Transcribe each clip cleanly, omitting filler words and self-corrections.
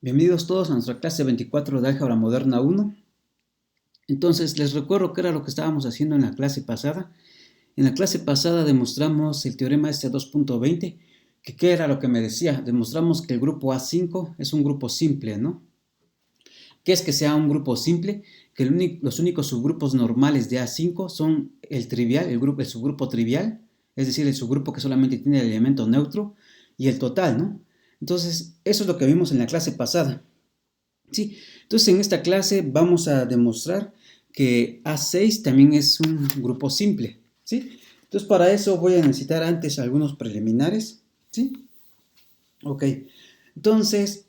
Bienvenidos todos a nuestra clase 24 de Álgebra Moderna 1. Entonces, les recuerdo qué era lo que estábamos haciendo en la clase pasada. En la clase pasada demostramos el teorema este 2.20, que qué era lo que me decía. Demostramos que el grupo A5 es un grupo simple, ¿no? ¿Qué es que sea un grupo simple? Que los únicos subgrupos normales de A5 son el trivial, el subgrupo trivial, es decir, el subgrupo que solamente tiene el elemento neutro, y el total, ¿no? Entonces, eso es lo que vimos en la clase pasada. ¿Sí? Entonces, en esta clase vamos a demostrar que A6 también es un grupo simple. ¿Sí? Entonces, para eso voy a necesitar antes algunos preliminares. ¿Sí? Ok. Entonces,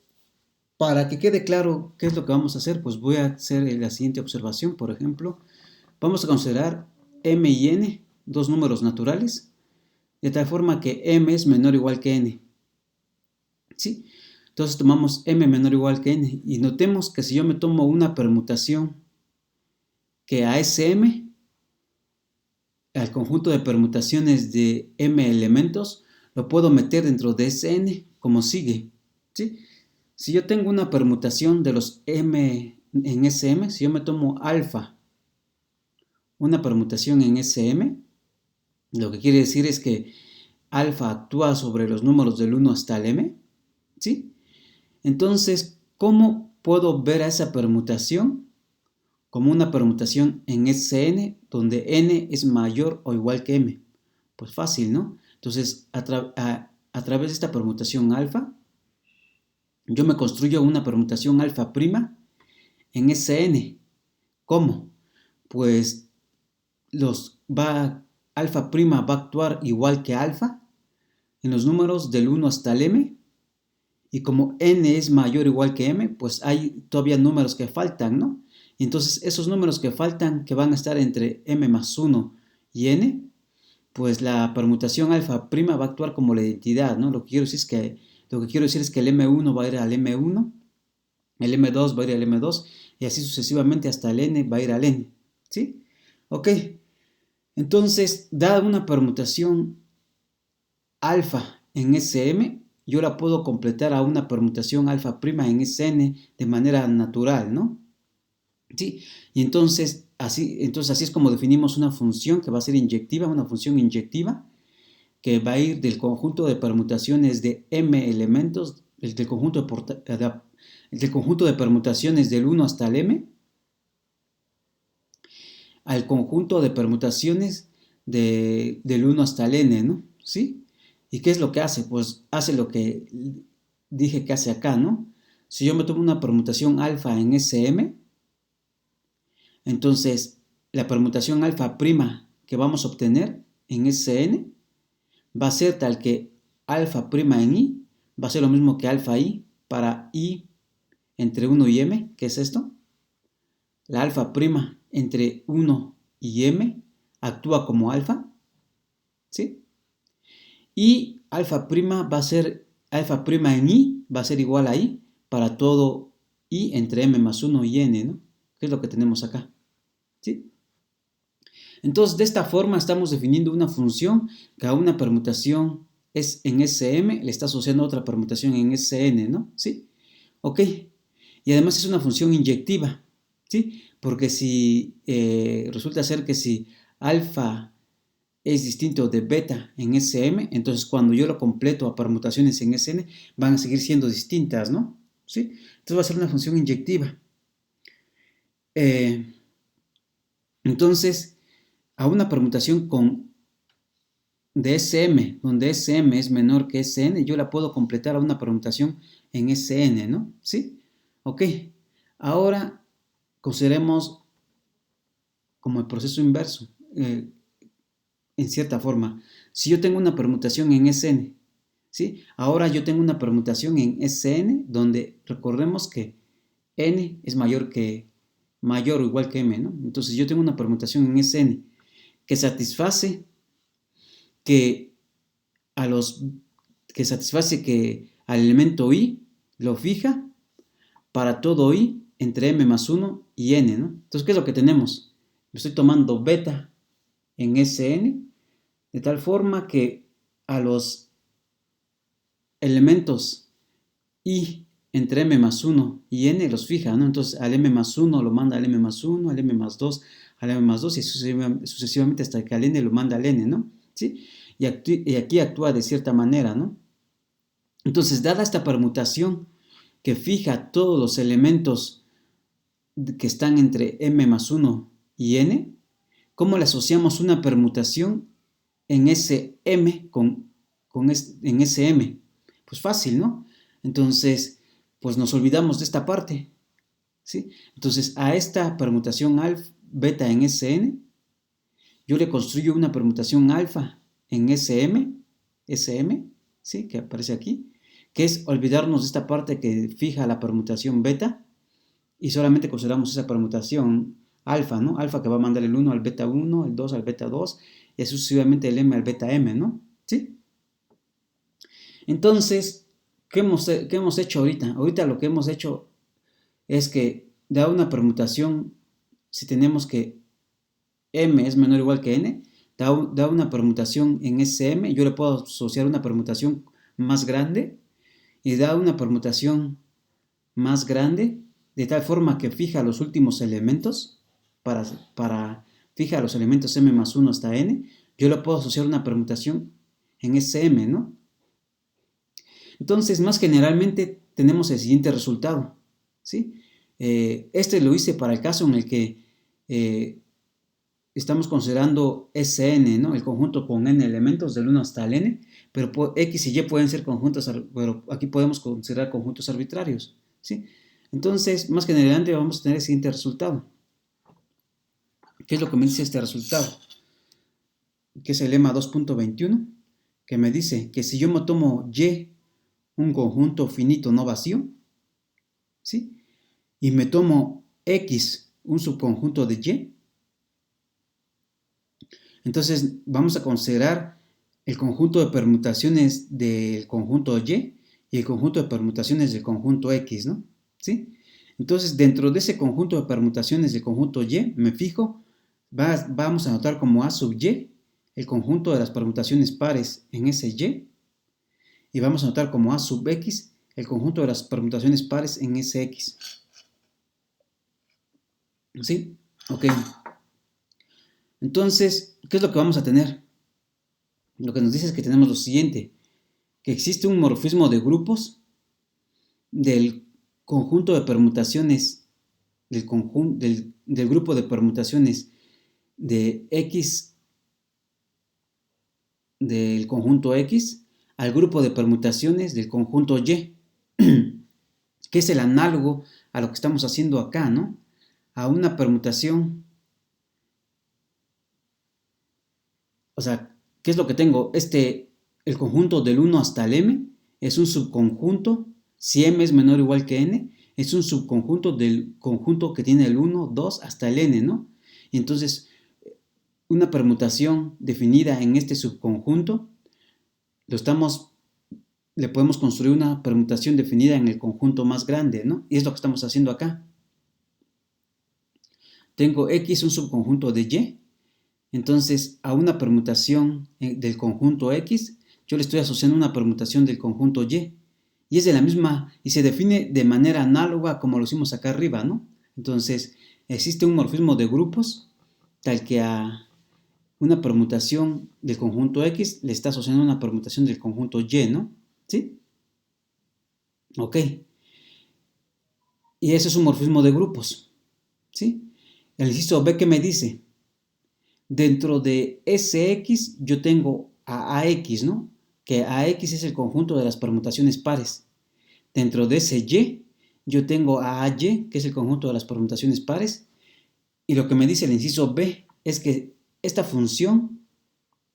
para que quede claro qué es lo que vamos a hacer, pues voy a hacer la siguiente observación. Por ejemplo, vamos a considerar m y n, dos números naturales, de tal forma que m es menor o igual que n. ¿Sí? Entonces tomamos m menor o igual que n y notemos que si yo me tomo una permutación que a ese m, al conjunto de permutaciones de m elementos, lo puedo meter dentro de ese n como sigue. ¿Sí? Si yo tengo una permutación de los m en Sm, si yo me tomo alfa, una permutación en Sm, lo que quiere decir es que alfa actúa sobre los números del 1 hasta el m, ¿sí? Entonces, ¿cómo puedo ver a esa permutación? Como una permutación en Sn, donde n es mayor o igual que m. Pues fácil, ¿no? Entonces, a través de esta permutación alfa, yo me construyo una permutación alfa prima en Sn. ¿Cómo? Pues alfa prima va a actuar igual que alfa en los números del 1 hasta el m, y como n es mayor o igual que m, pues hay todavía números que faltan, ¿no? Y entonces esos números que faltan, que van a estar entre m más 1 y n, pues la permutación alfa prima va a actuar como la identidad, ¿no? Lo que quiero decir es que el m1 va a ir al m1, el m2 va a ir al m2, y así sucesivamente hasta el n va a ir al n, ¿sí? Ok, entonces, dada una permutación alfa en Sm, yo la puedo completar a una permutación alfa prima en Sn de manera natural, ¿no? ¿Sí? Y entonces así es como definimos una función que va a ser inyectiva, una función inyectiva que va a ir del conjunto de permutaciones de m elementos, del conjunto de permutaciones del 1 hasta el m, al conjunto de permutaciones del 1 hasta el n, ¿no? ¿Sí? ¿Y qué es lo que hace? Pues hace lo que dije que hace acá, ¿no? Si yo me tomo una permutación alfa en Sm, entonces la permutación alfa prima que vamos a obtener en Sn va a ser tal que alfa prima en I va a ser lo mismo que alfa I para I entre 1 y m, ¿qué es esto? La alfa prima entre 1 y m actúa como alfa, ¿sí? Y alfa prima va a ser, alfa prima en I va a ser igual a I para todo I entre m más 1 y n, ¿no? Que es lo que tenemos acá, ¿sí? Entonces, de esta forma estamos definiendo una función que a una permutación es en Sm le está asociando otra permutación en Sn, ¿no? ¿Sí? Ok. Y además es una función inyectiva, ¿sí? Porque si resulta ser que si alfa es distinto de beta en Sm, entonces cuando yo lo completo a permutaciones en Sn, van a seguir siendo distintas, ¿no? ¿Sí? Entonces va a ser una función inyectiva. Entonces, a una permutación de Sm, donde Sm es menor que Sn, yo la puedo completar a una permutación en Sn, ¿no? ¿Sí? Ok. Ahora consideremos como el proceso inverso, en cierta forma. Si yo tengo una permutación en Sn, ¿sí? Ahora yo tengo una permutación en Sn donde recordemos que n es mayor o igual que m, ¿no? Entonces yo tengo una permutación en Sn que satisface que que al elemento i lo fija para todo i entre m más 1 y n, ¿no? Entonces, ¿qué es lo que tenemos? Estoy tomando beta en Sn de tal forma que a los elementos i entre m más 1 y n los fija, ¿no? Entonces al m más 1 lo manda al m más 1, al m más 2, al m más 2 y sucesivamente hasta que al n lo manda al n, ¿no? ¿Sí? Y aquí actúa de cierta manera, ¿no? Entonces, dada esta permutación que fija todos los elementos que están entre m más 1 y n, ¿cómo le asociamos una permutación en ese m en ese m? Pues fácil, ¿no? Entonces, pues nos olvidamos de esta parte, ¿sí? Entonces, a esta permutación alfa, beta en Sn, yo le construyo una permutación alfa en Sm, ¿sí? Que aparece aquí, que es olvidarnos de esta parte que fija la permutación beta y solamente consideramos esa permutación alfa, ¿no? Alfa que va a mandar el 1 al beta 1, el 2 al beta 2 y sucesivamente el m al beta m, ¿no? ¿Sí? Entonces, ¿qué hemos hecho ahorita? Ahorita lo que hemos hecho es que da una permutación, si tenemos que m es menor o igual que n, da una permutación en Sm, yo le puedo asociar una permutación más grande y da una permutación más grande de tal forma que fija los últimos elementos fija los elementos m más 1 hasta n, yo le puedo asociar una permutación en Sm, ¿no? Entonces, más generalmente tenemos el siguiente resultado, ¿sí? Este lo hice para el caso en el que estamos considerando Sn, ¿no? El conjunto con n elementos del 1 hasta el n, pero x y y pueden ser conjuntos, pero aquí podemos considerar conjuntos arbitrarios, ¿sí? Entonces, más generalmente vamos a tener el siguiente resultado. ¿Qué es lo que me dice este resultado? Que es el lema 2.21, que me dice que si yo me tomo y un conjunto finito no vacío, ¿sí? Y me tomo x un subconjunto de y, entonces vamos a considerar el conjunto de permutaciones del conjunto y el conjunto de permutaciones del conjunto x, ¿no? ¿Sí? Entonces, dentro de ese conjunto de permutaciones del conjunto y, me fijo, vamos a anotar como a sub y el conjunto de las permutaciones pares en ese y vamos a anotar como a sub x el conjunto de las permutaciones pares en ese x. ¿Sí? Ok. Entonces, ¿qué es lo que vamos a tener? Lo que nos dice es que tenemos lo siguiente, que existe un morfismo de grupos del conjunto de permutaciones, del grupo de permutaciones de x, del conjunto x, al grupo de permutaciones del conjunto y, que es el análogo a lo que estamos haciendo acá, ¿no? A una permutación. O sea, ¿qué es lo que tengo? El conjunto del 1 hasta el m es un subconjunto, si m es menor o igual que n, es un subconjunto del conjunto que tiene el 1, 2 hasta el n, ¿no? Y entonces, una permutación definida en este subconjunto, le podemos construir una permutación definida en el conjunto más grande, ¿no? Y es lo que estamos haciendo acá. Tengo x un subconjunto de y, entonces a una permutación del conjunto x, yo le estoy asociando una permutación del conjunto y es de la misma, y se define de manera análoga como lo hicimos acá arriba, ¿no? Entonces, existe un morfismo de grupos, tal que a una permutación del conjunto x le está asociando una permutación del conjunto y, ¿no? ¿Sí? Ok. Y ese es un morfismo de grupos, ¿sí? El inciso B, ¿qué me dice? Dentro de Sx yo tengo a AX, ¿no? Que AX es el conjunto de las permutaciones pares. Dentro de ese Y yo tengo a AY, que es el conjunto de las permutaciones pares. Y lo que me dice el inciso B es que esta función,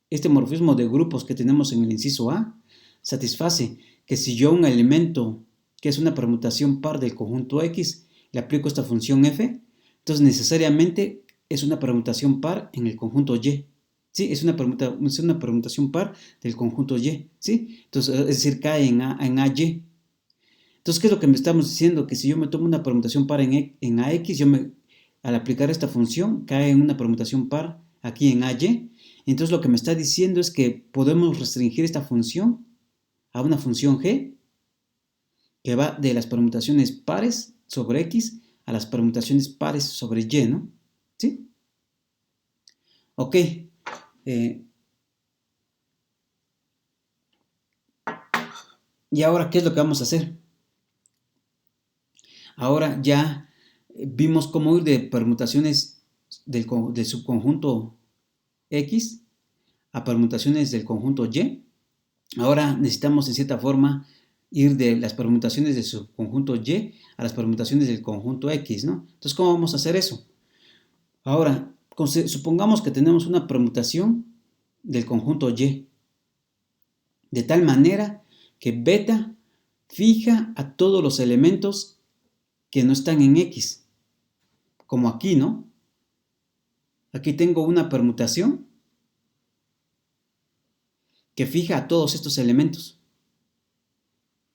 este morfismo de grupos que tenemos en el inciso A, satisface que si yo a un elemento que es una permutación par del conjunto X le aplico esta función f, entonces necesariamente es una permutación par en el conjunto y. ¿Sí? Es una permutación par del conjunto y. ¿Sí? Entonces, es decir, cae en AY. Entonces, ¿qué es lo que me estamos diciendo? Que si yo me tomo una permutación par en AX, al aplicar esta función, cae en una permutación par aquí en AY. Entonces, lo que me está diciendo es que podemos restringir esta función a una función g que va de las permutaciones pares sobre X a las permutaciones pares sobre Y, ¿no? ¿Sí? Ok. Y ahora, ¿qué es lo que vamos a hacer? Ahora ya vimos cómo ir de permutaciones del subconjunto X a permutaciones del conjunto Y. Ahora necesitamos en cierta forma ir de las permutaciones del subconjunto Y a las permutaciones del conjunto X, ¿no? Entonces, ¿cómo vamos a hacer eso? Ahora, supongamos que tenemos una permutación del conjunto Y, de tal manera que beta fija a todos los elementos que no están en X, como aquí, ¿no? Aquí tengo una permutación que fija a todos estos elementos,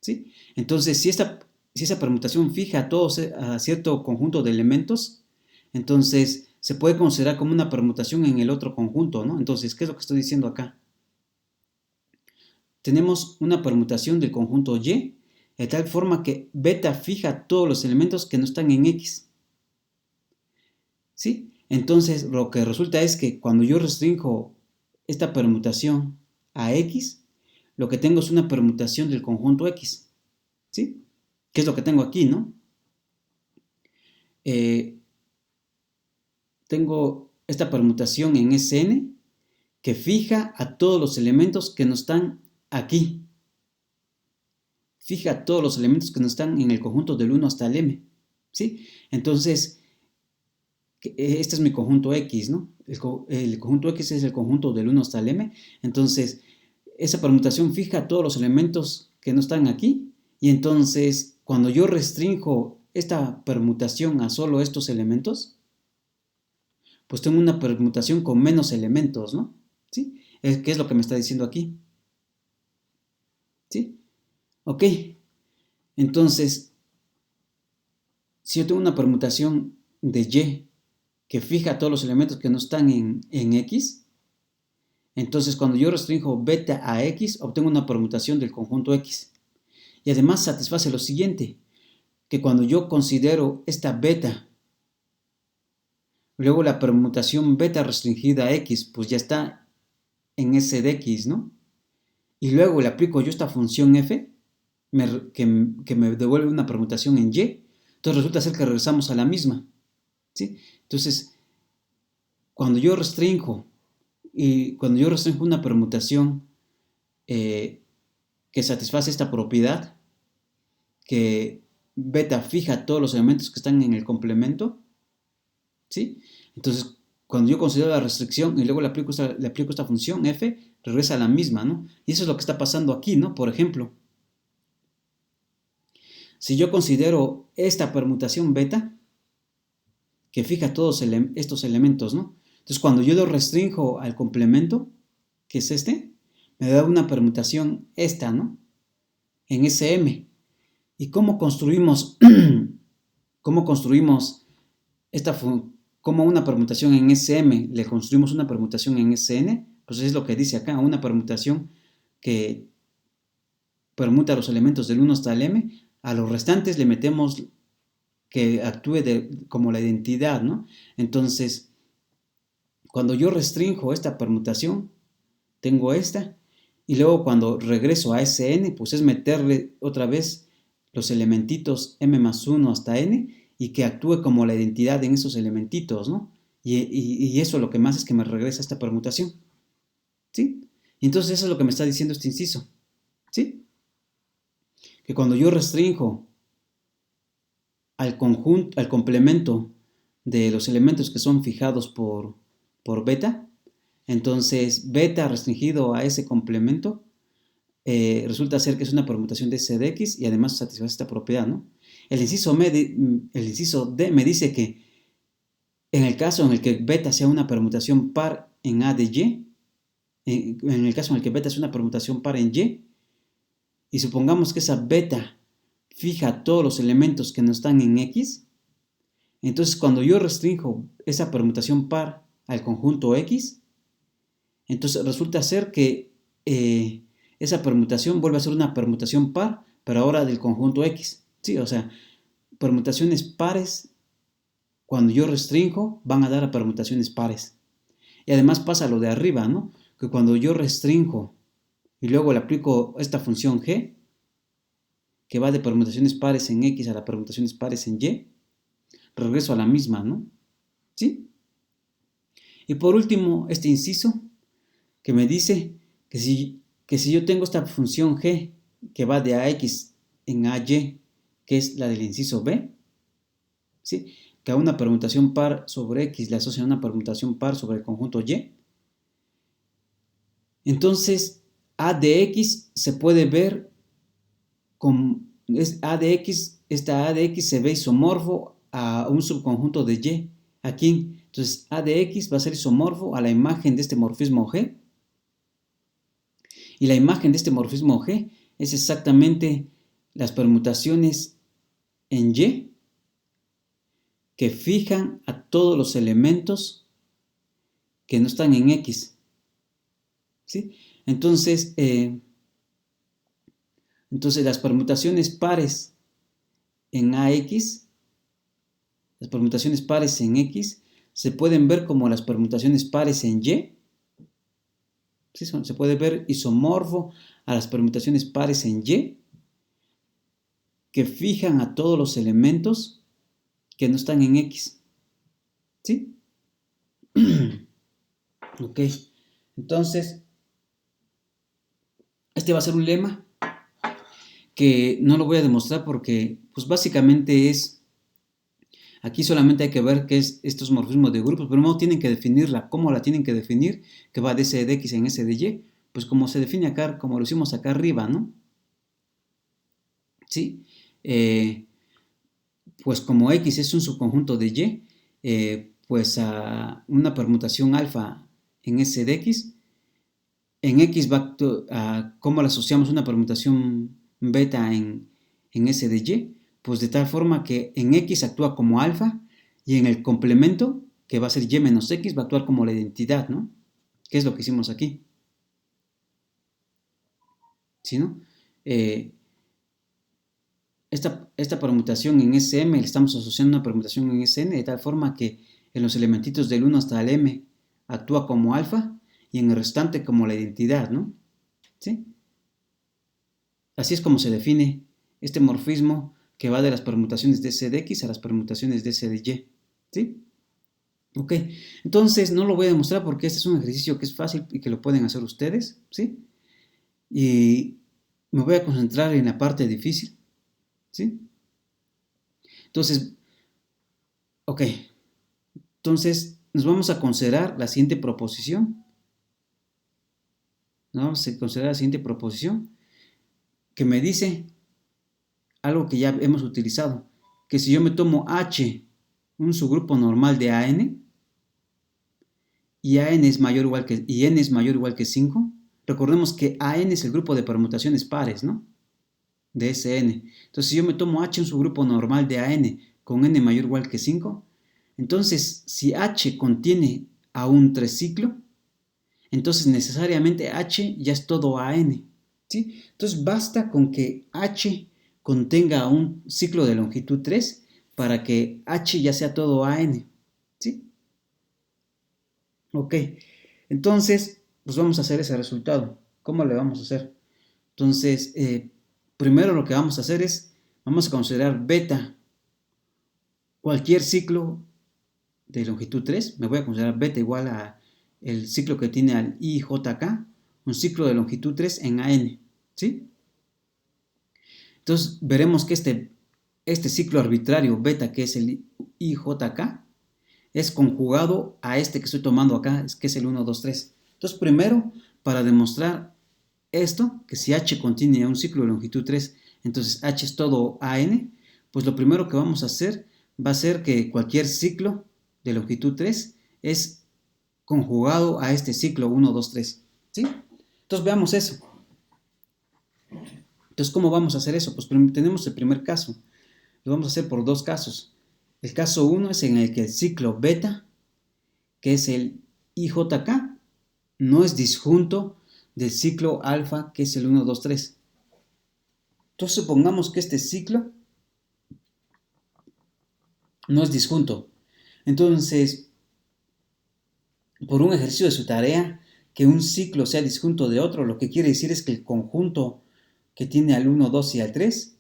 ¿sí? Entonces, si esa permutación fija a cierto conjunto de elementos, entonces se puede considerar como una permutación en el otro conjunto, ¿no? Entonces, ¿qué es lo que estoy diciendo acá? Tenemos una permutación del conjunto Y de tal forma que beta fija todos los elementos que no están en X, ¿sí? Entonces, lo que resulta es que cuando yo restringo esta permutación a X, lo que tengo es una permutación del conjunto X, ¿sí? ¿Qué es lo que tengo aquí, no? Tengo esta permutación en Sn que fija a todos los elementos que no están aquí. Fija a todos los elementos que no están en el conjunto del 1 hasta el m, ¿sí? Entonces, este es mi conjunto X, ¿no? El conjunto X es el conjunto del 1 hasta el m. Entonces, esa permutación fija a todos los elementos que no están aquí. Y entonces, cuando yo restringo esta permutación a solo estos elementos, pues tengo una permutación con menos elementos, ¿no? ¿Sí? ¿Qué es lo que me está diciendo aquí? ¿Sí? Ok. Entonces, si yo tengo una permutación de Y que fija a todos los elementos que no están en X, entonces cuando yo restringo beta a X, obtengo una permutación del conjunto X. Y además satisface lo siguiente, que cuando yo considero esta beta, luego la permutación beta restringida a X, pues ya está en S de X, ¿no? Y luego le aplico yo esta función f, que me devuelve una permutación en Y, entonces resulta ser que regresamos a la misma, ¿sí? Entonces, cuando yo restringo una permutación que satisface esta propiedad, que beta fija todos los elementos que están en el complemento, ¿sí? Entonces, cuando yo considero la restricción y luego le aplico esta función f, regresa a la misma, ¿no? Y eso es lo que está pasando aquí, ¿no? Por ejemplo, si yo considero esta permutación beta, que fija todos estos elementos, ¿no? Entonces, cuando yo lo restringo al complemento, que es este, me da una permutación esta, ¿no? En Sm. ¿Y cómo construimos, esta como una permutación en Sm le construimos una permutación en Sn? Pues es lo que dice acá, una permutación que permuta los elementos del 1 hasta el m, a los restantes le metemos que actúe como la identidad, ¿no? Entonces, cuando yo restringo esta permutación, tengo esta, y luego cuando regreso a Sn, pues es meterle otra vez los elementitos m más 1 hasta n, y que actúe como la identidad en esos elementitos, ¿no? Y eso lo que más es que me regresa esta permutación, ¿sí? Y entonces eso es lo que me está diciendo este inciso, ¿sí? Que cuando yo restringo al complemento de los elementos que son fijados por beta, entonces beta restringido a ese complemento resulta ser que es una permutación de C de X y además satisface esta propiedad, ¿no? El inciso D me dice que en el caso en el que beta sea una permutación par en A de Y, en el caso en el que beta es una permutación par en y supongamos que esa beta fija todos los elementos que no están en X, entonces cuando yo restringo esa permutación par al conjunto X, entonces resulta ser que esa permutación vuelve a ser una permutación par, pero ahora del conjunto X. Sí, o sea, permutaciones pares, cuando yo restringo, van a dar a permutaciones pares. Y además pasa lo de arriba, ¿no? Que cuando yo restringo y luego le aplico esta función g, que va de permutaciones pares en X a las permutaciones pares en Y, regreso a la misma, ¿no? ¿Sí? Y por último, este inciso que me dice que si yo tengo esta función g que va de ax en ay, que es la del inciso b, ¿sí? Que a una permutación par sobre x le asocia una permutación par sobre el conjunto y, entonces a de x se puede ver como a de x, esta a de x se ve isomorfo a un subconjunto de y. Aquí, entonces a de x va a ser isomorfo a la imagen de este morfismo g. Y la imagen de este morfismo G es exactamente las permutaciones en Y que fijan a todos los elementos que no están en X. ¿Sí? Entonces las permutaciones pares en AX, las permutaciones pares en X, se pueden ver como las permutaciones pares en Y. ¿Sí? Se puede ver isomorfo a las permutaciones pares en Y que fijan a todos los elementos que no están en X. ¿Sí? Ok. Entonces, este va a ser un lema que no lo voy a demostrar porque, pues básicamente es, aquí solamente hay que ver qué es estos morfismos de grupos. Primero tienen que definirla. ¿Cómo la tienen que definir? Que va de S de X en S de Y. Pues como se define acá, como lo hicimos acá arriba, ¿no? ¿Sí? Pues como X es un subconjunto de Y, pues a una permutación alfa en S de X, en X va a cómo le asociamos una permutación beta en S de Y, pues de tal forma que en X actúa como alfa y en el complemento, que va a ser Y menos X, va a actuar como la identidad, ¿no? ¿Qué es lo que hicimos aquí? ¿Sí, no? Esta permutación en Sm le estamos asociando una permutación en Sn de tal forma que en los elementitos del 1 hasta el m actúa como alfa y en el restante como la identidad, ¿no? ¿Sí? Así es como se define este morfismo que va de las permutaciones de S de X a las permutaciones de S de Y. ¿Sí? Ok, entonces no lo voy a demostrar porque este es un ejercicio que es fácil y que lo pueden hacer ustedes. ¿Sí? Y me voy a concentrar en la parte difícil. ¿Sí? Entonces, ok, entonces nos vamos a considerar la siguiente proposición. Nos vamos a considerar la siguiente proposición que me dice algo que ya hemos utilizado, que si yo me tomo H, un subgrupo normal de AN, y AN es mayor o igual que, y N es mayor o igual que 5, recordemos que AN es el grupo de permutaciones pares, ¿no? De Sn. Entonces, si yo me tomo H, un subgrupo normal de AN, con N mayor o igual que 5, entonces, si H contiene a un treciclo, entonces necesariamente H ya es todo AN. ¿Sí? Entonces basta con que H contenga un ciclo de longitud 3 para que H ya sea todo AN. ¿Sí? Ok. Entonces, pues vamos a hacer ese resultado. ¿Cómo le vamos a hacer? Entonces, primero lo que vamos a hacer es, vamos a considerar beta cualquier ciclo de longitud 3. Me voy a considerar beta igual a el ciclo que tiene al IJK, un ciclo de longitud 3 en AN. ¿Sí? Entonces veremos que este ciclo arbitrario beta, que es el IJK, es conjugado a este que estoy tomando acá, que es el 1, 2, 3. Entonces primero, para demostrar esto, que si H contiene un ciclo de longitud 3, entonces H es todo AN, pues lo primero que vamos a hacer va a ser que cualquier ciclo de longitud 3 es conjugado a este ciclo 1, 2, 3. ¿Sí? Entonces veamos eso. Entonces, ¿cómo vamos a hacer eso? Pues tenemos el primer caso. Lo vamos a hacer por dos casos. El caso 1 es en el que el ciclo beta, que es el IJK, no es disjunto del ciclo alfa, que es el 1, 2, 3. Entonces supongamos que este ciclo no es disjunto. Entonces, por un ejercicio de su tarea, que un ciclo sea disjunto de otro, lo que quiere decir es que el conjunto que tiene al 1, 2 y al 3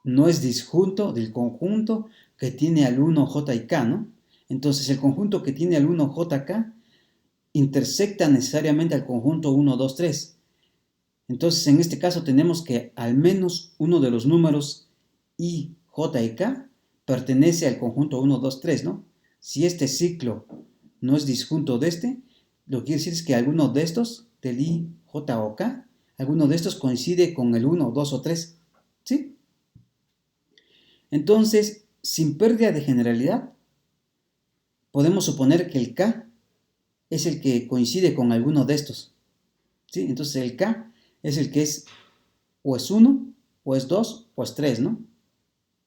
no es disjunto del conjunto que tiene al 1, J y K, ¿no? Entonces, el conjunto que tiene al 1, J, K intersecta necesariamente al conjunto 1, 2, 3. Entonces, en este caso tenemos que al menos uno de los números I, J y K pertenece al conjunto 1, 2, 3, ¿no? Si este ciclo no es disjunto de este, lo que quiere decir es que alguno de estos, del I, J o K, alguno de estos coincide con el 1, 2 o 3, ¿sí? Entonces, sin pérdida de generalidad, podemos suponer que el K es el que coincide con alguno de estos, ¿sí? Entonces el K es el que es o es 1, o es 2, o es 3, ¿no?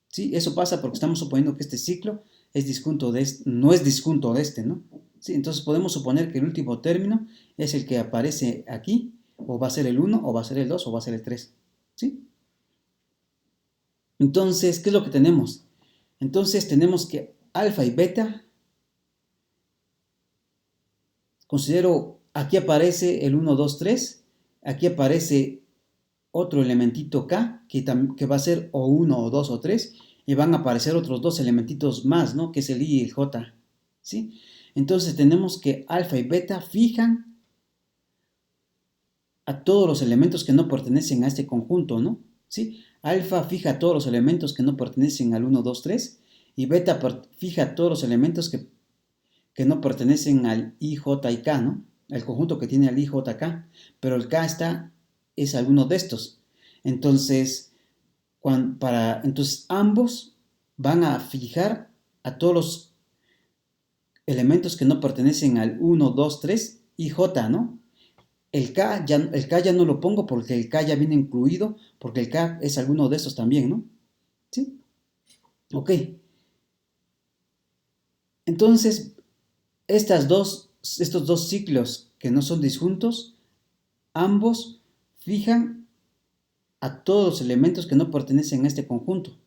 ¿Sí? Eso pasa porque estamos suponiendo que este ciclo es disjunto de este, no es disjunto de este, ¿no? ¿Sí? Entonces podemos suponer que el último término es el que aparece aquí, o va a ser el 1, o va a ser el 2, o va a ser el 3, ¿sí? Entonces, ¿qué es lo que tenemos? Entonces tenemos que alfa y beta, considero, aquí aparece el 1, 2, 3, aquí aparece otro elementito K, que va a ser o 1, o 2, o 3, y van a aparecer otros dos elementitos más, ¿no? Que es el I y el J, ¿sí? Entonces tenemos que alfa y beta fijan a todos los elementos que no pertenecen a este conjunto, ¿no? ¿Sí? Alfa fija a todos los elementos que no pertenecen al 1, 2, 3, y beta fija a todos los elementos que no pertenecen al I, J y K, ¿no? El conjunto que tiene al I, J, K, pero el K es alguno de estos. Entonces, entonces ambos van a fijar a todos los elementos que no pertenecen al 1, 2, 3 y J, ¿no? El K ya no lo pongo porque el K ya viene incluido, porque el K es alguno de estos también, ¿no? ¿Sí? Ok. Entonces, estos dos ciclos que no son disjuntos, ambos fijan a todos los elementos que no pertenecen a este conjunto.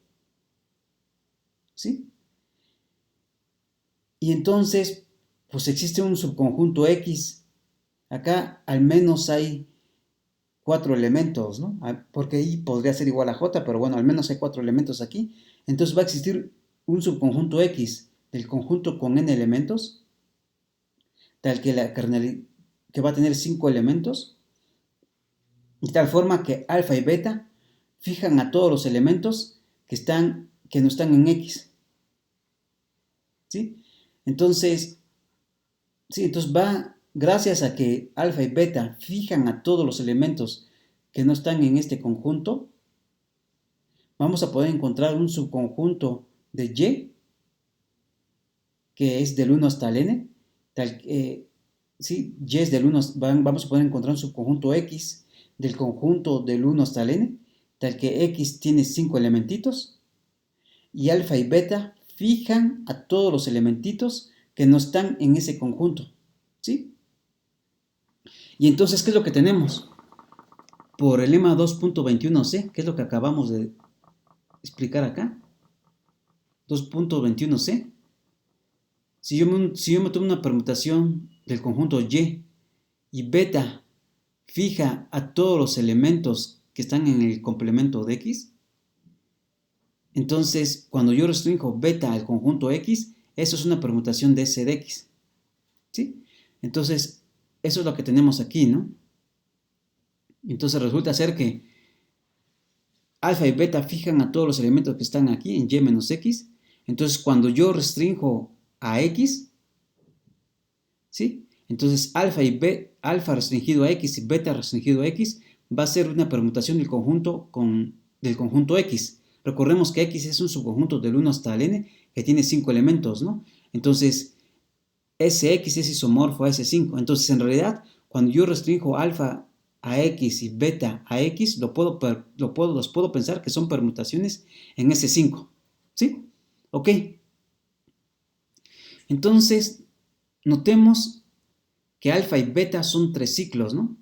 ¿Sí? Y entonces, pues existe un subconjunto X. Acá al menos hay 4 elementos, ¿no? Porque I podría ser igual a J, pero bueno, al menos hay 4 elementos aquí. Entonces va a existir un subconjunto X del conjunto con n elementos, tal que que va a tener 5 elementos, de tal forma que alfa y beta fijan a todos los elementos que no están en X. ¿Sí? Entonces, sí, entonces va, gracias a que alfa y beta fijan a todos los elementos que no están en este conjunto, vamos a poder encontrar un subconjunto de Y, que es del 1 hasta el n, sí, Y es del 1, vamos a poder encontrar un subconjunto X del conjunto del 1 hasta el n, tal que X tiene 5 elementitos, y alfa y beta fijan a todos los elementitos que no están en ese conjunto, ¿sí? Y entonces, ¿qué es lo que tenemos? Por el lema 2.21c, que es lo que acabamos de explicar acá, 2.21c, si yo me tomo una permutación del conjunto y beta fija a todos los elementos que están en el complemento de X, entonces cuando yo restringo beta al conjunto X, eso es una permutación de S de X, ¿sí? Entonces, eso es lo que tenemos aquí, ¿no? Entonces resulta ser que alfa y beta fijan a todos los elementos que están aquí en Y menos X. Entonces, cuando yo restringo a X, ¿sí? Entonces, alfa restringido a X y beta restringido a X va a ser una permutación del conjunto X. Recordemos que X es un subconjunto del 1 hasta el n que tiene 5 elementos, ¿no? Entonces, Sx es isomorfo a S5. Entonces, en realidad, cuando yo restringo alfa a X y beta a X, los puedo pensar que son permutaciones en S5. ¿Sí? Ok. Entonces, notemos que alfa y beta son 3 ciclos, ¿no?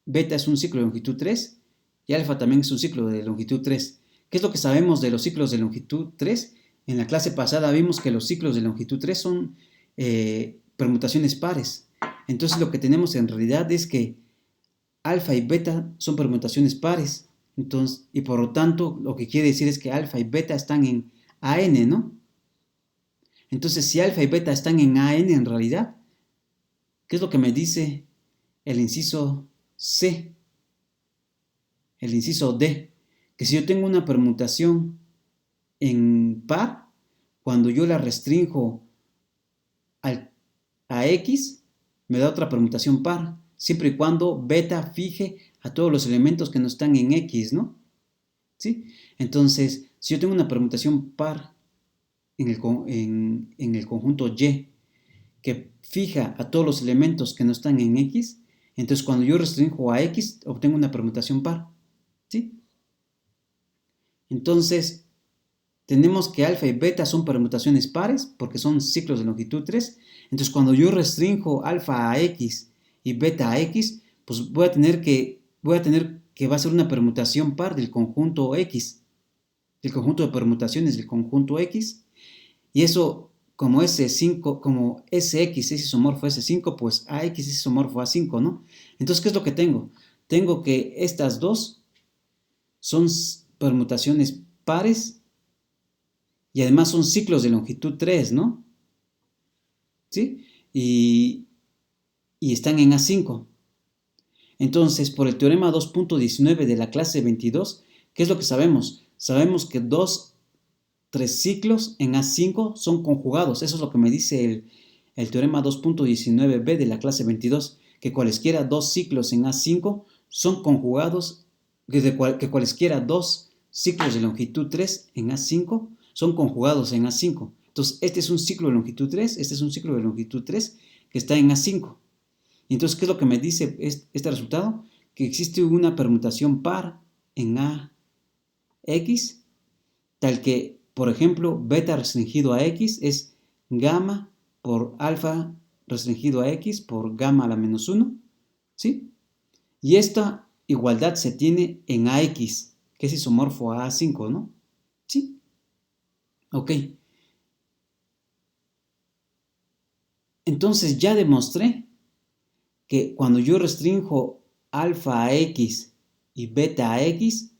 Beta es un ciclo de longitud 3 y alfa también es un ciclo de longitud 3. ¿Qué es lo que sabemos de los ciclos de longitud 3? En la clase pasada vimos que los ciclos de longitud 3 son permutaciones pares. Entonces lo que tenemos en realidad es que alfa y beta son permutaciones pares. Entonces, y por lo tanto, lo que quiere decir es que alfa y beta están en AN, ¿no? Entonces, si alfa y beta están en AN en realidad, ¿qué es lo que me dice el inciso C? El inciso D, que si yo tengo una permutación en par, cuando yo la restrinjo a X, me da otra permutación par, siempre y cuando beta fije a todos los elementos que no están en X, ¿no? ¿Sí? Entonces, si yo tengo una permutación par en el conjunto Y, que fija a todos los elementos que no están en X, entonces cuando yo restringo a X, obtengo una permutación par, ¿sí? Entonces, tenemos que alfa y beta son permutaciones pares, porque son ciclos de longitud 3. Entonces, cuando yo restringo alfa a X y beta a X, pues voy a tener que va a ser una permutación par del conjunto X, del conjunto de permutaciones del conjunto X, y eso, como S5, como SX es isomorfo S5, pues AX es isomorfo A5, ¿no? Entonces, ¿qué es lo que tengo? Tengo que estas dos son permutaciones pares y además son ciclos de longitud 3, ¿no? ¿Sí? Y están en A5. Entonces, por el teorema 2.19 de la clase 22, ¿qué es lo que sabemos? Sabemos que tres ciclos en A5 son conjugados. Eso es lo que me dice el teorema 2.19b de la clase 22, que cualesquiera dos ciclos en A5 son conjugados, que cualesquiera dos ciclos de longitud 3 en A5 son conjugados en A5. Entonces, este es un ciclo de longitud 3, este es un ciclo de longitud 3 que está en A5. Y entonces, ¿qué es lo que me dice este resultado? Que existe una permutación par en AX, tal que, por ejemplo, beta restringido a X es gamma por alfa restringido a X por gamma a la menos 1, ¿sí? Y esta igualdad se tiene en AX, que es isomorfo a A5, ¿no? ¿Sí? Ok. Entonces ya demostré que cuando yo restringo alfa a X y beta a X,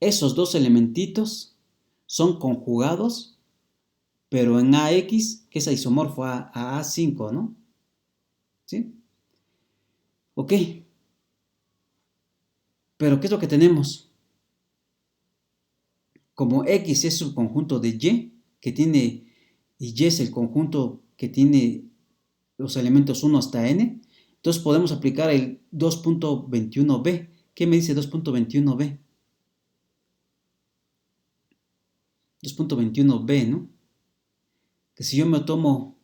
esos dos elementitos son conjugados, pero en AX, que es isomorfo a A5, ¿no? ¿Sí? Ok. Pero ¿qué es lo que tenemos? Como X es subconjunto de Y, que tiene, y Y es el conjunto que tiene los elementos 1 hasta n, entonces podemos aplicar el 2.21b. ¿Qué me dice 2.21b? 2.21b, ¿no? Que si yo me tomo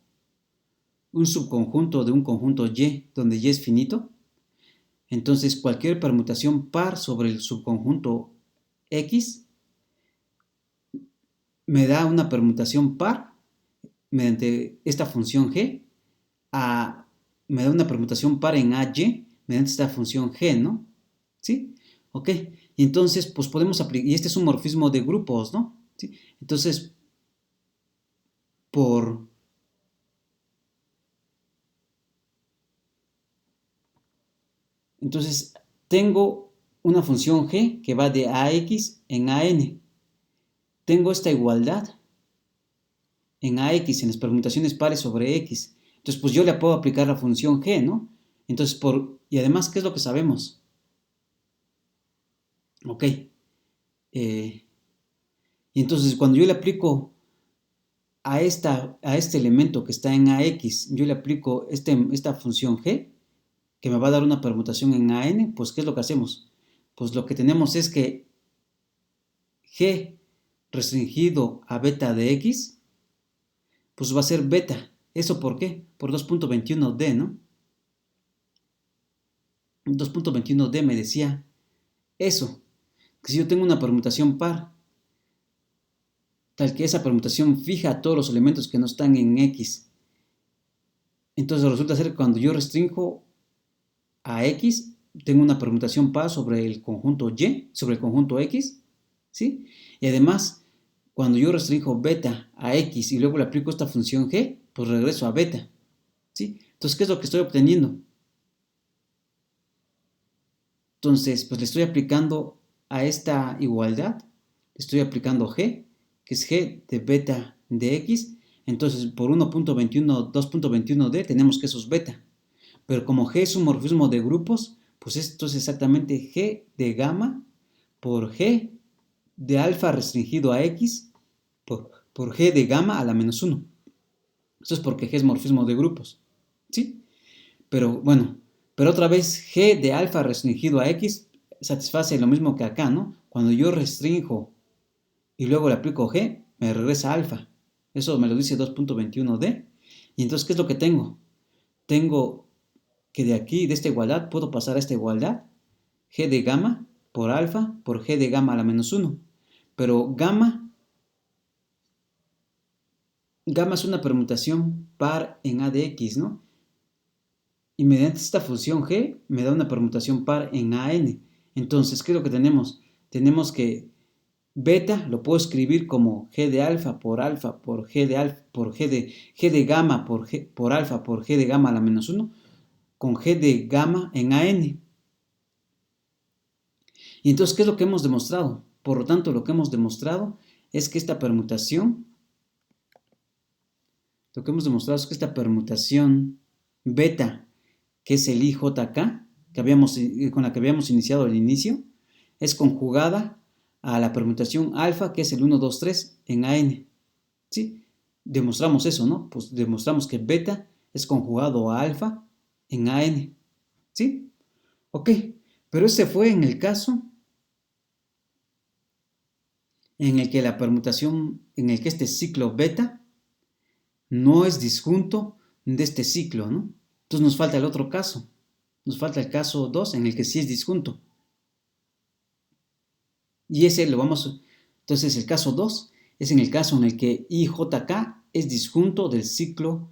un subconjunto de un conjunto Y, donde Y es finito, entonces cualquier permutación par sobre el subconjunto X me da una permutación par mediante esta función G, me da una permutación par en AY mediante esta función G, ¿no? ¿Sí? Ok. Y entonces, pues podemos aplicar, y este es un morfismo de grupos, ¿no? ¿Sí? Entonces, por... Entonces, tengo una función G que va de AX en AN. Tengo esta igualdad en AX, en las permutaciones pares sobre X. Entonces, pues yo le puedo aplicar la función G, ¿no? Entonces, y además, ¿qué es lo que sabemos? Ok. Y entonces, cuando yo le aplico a este elemento que está en AX, yo le aplico esta función G, que me va a dar una permutación en AN, pues ¿qué es lo que hacemos? Pues lo que tenemos es que G restringido a beta de X, pues va a ser beta. ¿Eso por qué? Por 2.21D, ¿no? 2.21D me decía eso, que si yo tengo una permutación par, tal que esa permutación fija a todos los elementos que no están en X, entonces resulta ser que cuando yo restringo a X, tengo una permutación par sobre el conjunto Y, sobre el conjunto X, ¿sí? Y además, cuando yo restringo beta a X y luego le aplico esta función G, pues regreso a beta, ¿sí? Entonces, ¿qué es lo que estoy obteniendo? Entonces, pues le estoy aplicando a esta igualdad, le estoy aplicando G, que es G de beta de X. Entonces, por 1.21, 2.21d tenemos que eso es beta. Pero como G es un morfismo de grupos, pues esto es exactamente G de gamma por G de alfa restringido a X por G de gamma a la menos 1. Esto es porque G es morfismo de grupos, ¿sí? Pero bueno, pero otra vez G de alfa restringido a X satisface lo mismo que acá, ¿no? Cuando yo restringo y luego le aplico G, me regresa alfa. Eso me lo dice 2.21d. Y entonces, ¿qué es lo que tengo? Tengo que de aquí, de esta igualdad, puedo pasar a esta igualdad, G de gamma por alfa por G de gamma a la menos 1. Pero gamma es una permutación par en A de X, ¿no? Y mediante esta función G me da una permutación par en AN. Entonces, ¿qué es lo que tenemos? Tenemos que beta lo puedo escribir como G de alfa por G de alfa por G de gamma por alfa por G de gamma a la menos 1 con G de gamma en AN. Y entonces, ¿qué es lo que hemos demostrado? Por lo tanto, lo que hemos demostrado es que esta permutación, beta, que es el IJK, con la que habíamos iniciado al inicio, es conjugada a la permutación alfa, que es el 1, 2, 3 en AN. ¿Sí? Demostramos eso, ¿no? Pues demostramos que beta es conjugado a alfa en AN. ¿Sí? Ok, pero ese fue en el caso en el que la permutación, en el que este ciclo beta no es disjunto de este ciclo, ¿no? Entonces nos falta el otro caso. Nos falta el caso 2 en el que sí es disjunto. Y ese lo vamos... Entonces el caso 2 es en el caso en el que IJK es disjunto del ciclo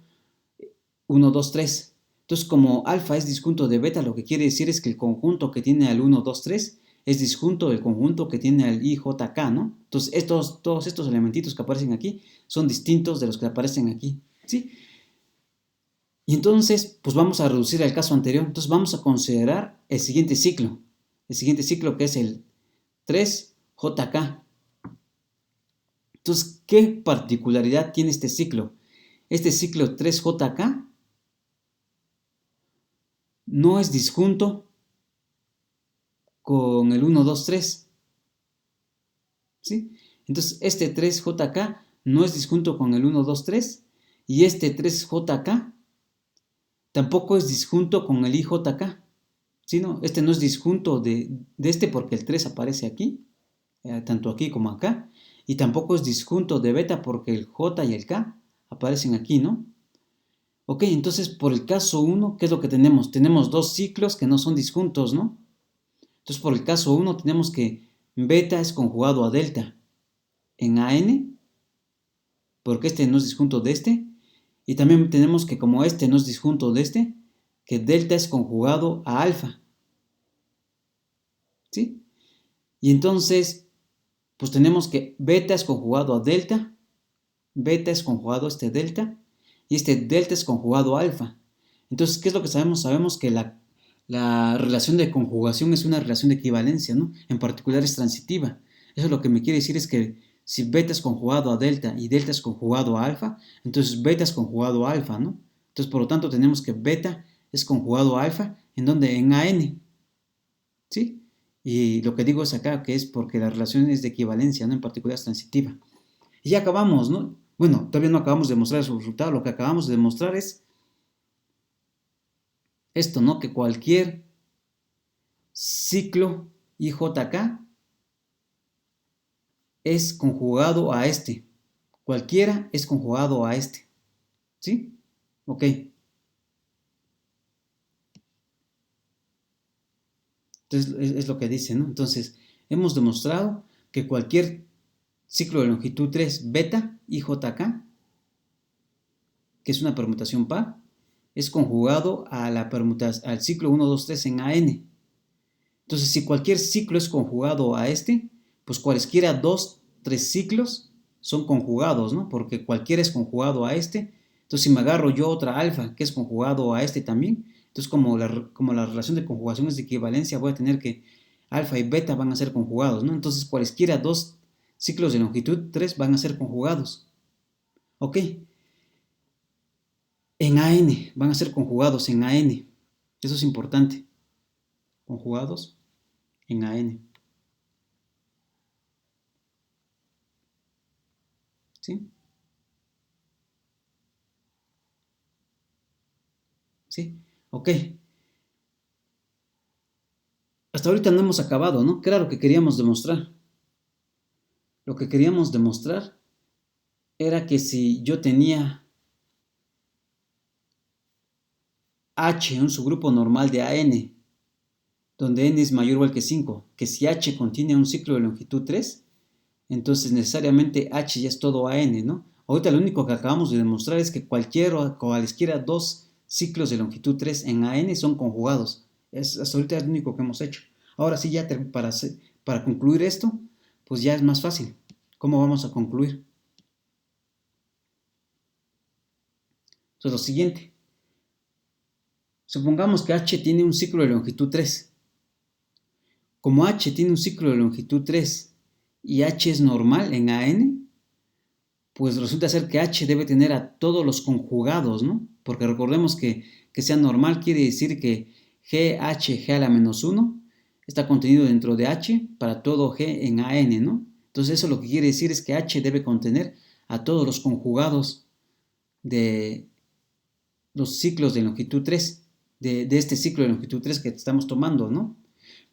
1, 2, 3. Entonces como alfa es disjunto de beta, lo que quiere decir es que el conjunto que tiene al 1, 2, 3 es disjunto del conjunto que tiene al IJK, ¿no? Entonces todos estos elementitos que aparecen aquí son distintos de los que aparecen aquí, ¿sí? Y entonces, pues vamos a reducir al caso anterior. Entonces vamos a considerar el siguiente ciclo que es el 3JK. Entonces, ¿qué particularidad tiene este ciclo? Este ciclo 3JK no es disjunto con el 1, 2, 3. ¿Sí? Entonces, este 3JK no es disjunto con el 1, 2, 3. Y este 3JK tampoco es disjunto con el IJK. ¿Sí, no? Este no es disjunto de este porque el 3 aparece aquí, tanto aquí como acá. Y tampoco es disjunto de beta porque el J y el K aparecen aquí, ¿no? Ok, entonces por el caso 1, ¿qué es lo que tenemos? Tenemos dos ciclos que no son disjuntos, ¿no? Entonces por el caso 1 tenemos que beta es conjugado a delta en AN, porque este no es disjunto de este. Y también tenemos que como este no es disjunto de este, que delta es conjugado a alfa. ¿Sí? Y entonces, pues tenemos que beta es conjugado a delta, beta es conjugado a este delta, y este delta es conjugado a alfa. Entonces, ¿qué es lo que sabemos? Sabemos que la relación de conjugación es una relación de equivalencia, ¿no? En particular es transitiva. Eso lo que me quiere decir es que si beta es conjugado a delta y delta es conjugado a alfa, entonces beta es conjugado a alfa, ¿no? Entonces, por lo tanto, tenemos que beta es conjugado a alfa, ¿en dónde? En AN, ¿sí? Y lo que digo es acá que es porque la relación es de equivalencia, ¿no? En particular es transitiva. Y ya acabamos, ¿no? Bueno, todavía no acabamos de demostrar su resultado, lo que acabamos de demostrar es esto, ¿no? Que cualquier ciclo IJK es conjugado a este. Cualquiera es conjugado a este. ¿Sí? Ok. Entonces es lo que dice, ¿no? Entonces, hemos demostrado que cualquier ciclo de longitud 3 beta IJK, que es una permutación par, es conjugado a al ciclo 1, 2, 3 en AN. Entonces, si cualquier ciclo es conjugado a este, pues cualesquiera 2, 3 ciclos son conjugados, ¿no? Porque cualquiera es conjugado a este. Entonces, si me agarro yo otra alfa que es conjugado a este también, entonces como la relación de conjugación es de equivalencia, voy a tener que alfa y beta van a ser conjugados, ¿no? Entonces, cualesquiera 2 ciclos de longitud 3 van a ser conjugados. ¿Ok? En AN, van a ser conjugados en AN. Eso es importante. Conjugados en AN. ¿Sí? ¿Sí? Ok. Hasta ahorita no hemos acabado, ¿no? ¿Qué era lo que queríamos demostrar? Lo que queríamos demostrar era que si yo tenía H, un subgrupo normal de AN, donde n es mayor o igual que 5, que si H contiene un ciclo de longitud 3, entonces necesariamente H ya es todo AN, ¿no? Ahorita lo único que acabamos de demostrar es que cualesquiera 2 ciclos de longitud 3 en AN son conjugados. Hasta ahorita es lo único que hemos hecho. Ahora sí, ya para concluir esto, pues ya es más fácil. ¿Cómo vamos a concluir? Entonces, lo siguiente. Supongamos que H tiene un ciclo de longitud 3. Como H tiene un ciclo de longitud 3 y H es normal en AN, pues resulta ser que H debe tener a todos los conjugados, ¿no? Porque recordemos que sea normal quiere decir que G a la menos 1 está contenido dentro de H para todo G en AN, ¿no? Entonces eso lo que quiere decir es que H debe contener a todos los conjugados de los ciclos de longitud 3, de este ciclo de longitud 3 que estamos tomando, ¿no?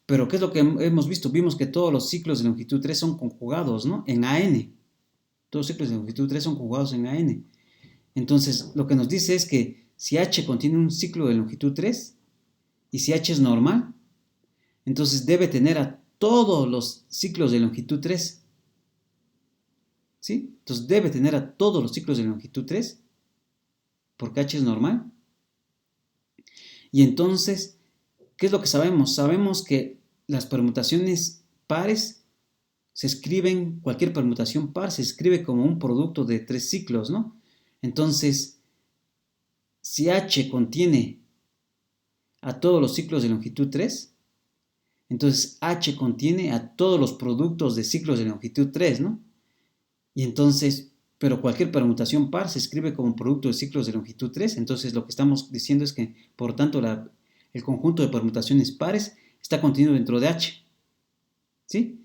Pero ¿qué es lo que hemos visto? Vimos que todos los ciclos de longitud 3 son conjugados, ¿no? En AN. Todos los ciclos de longitud 3 son conjugados en AN. Entonces, lo que nos dice es que si H contiene un ciclo de longitud 3 y si H es normal, entonces debe tener a todos los ciclos de longitud 3. ¿Sí? Entonces debe tener a todos los ciclos de longitud 3 porque H es normal. Y entonces, ¿qué es lo que sabemos? Sabemos que las permutaciones pares se escriben, cualquier permutación par se escribe como un producto de 3 ciclos, ¿no? Entonces, si H contiene a todos los ciclos de longitud 3, entonces H contiene a todos los productos de ciclos de longitud 3, ¿no? Y entonces, pero cualquier permutación par se escribe como producto de ciclos de longitud 3, entonces lo que estamos diciendo es que, por tanto, el conjunto de permutaciones pares está contenido dentro de H, ¿sí?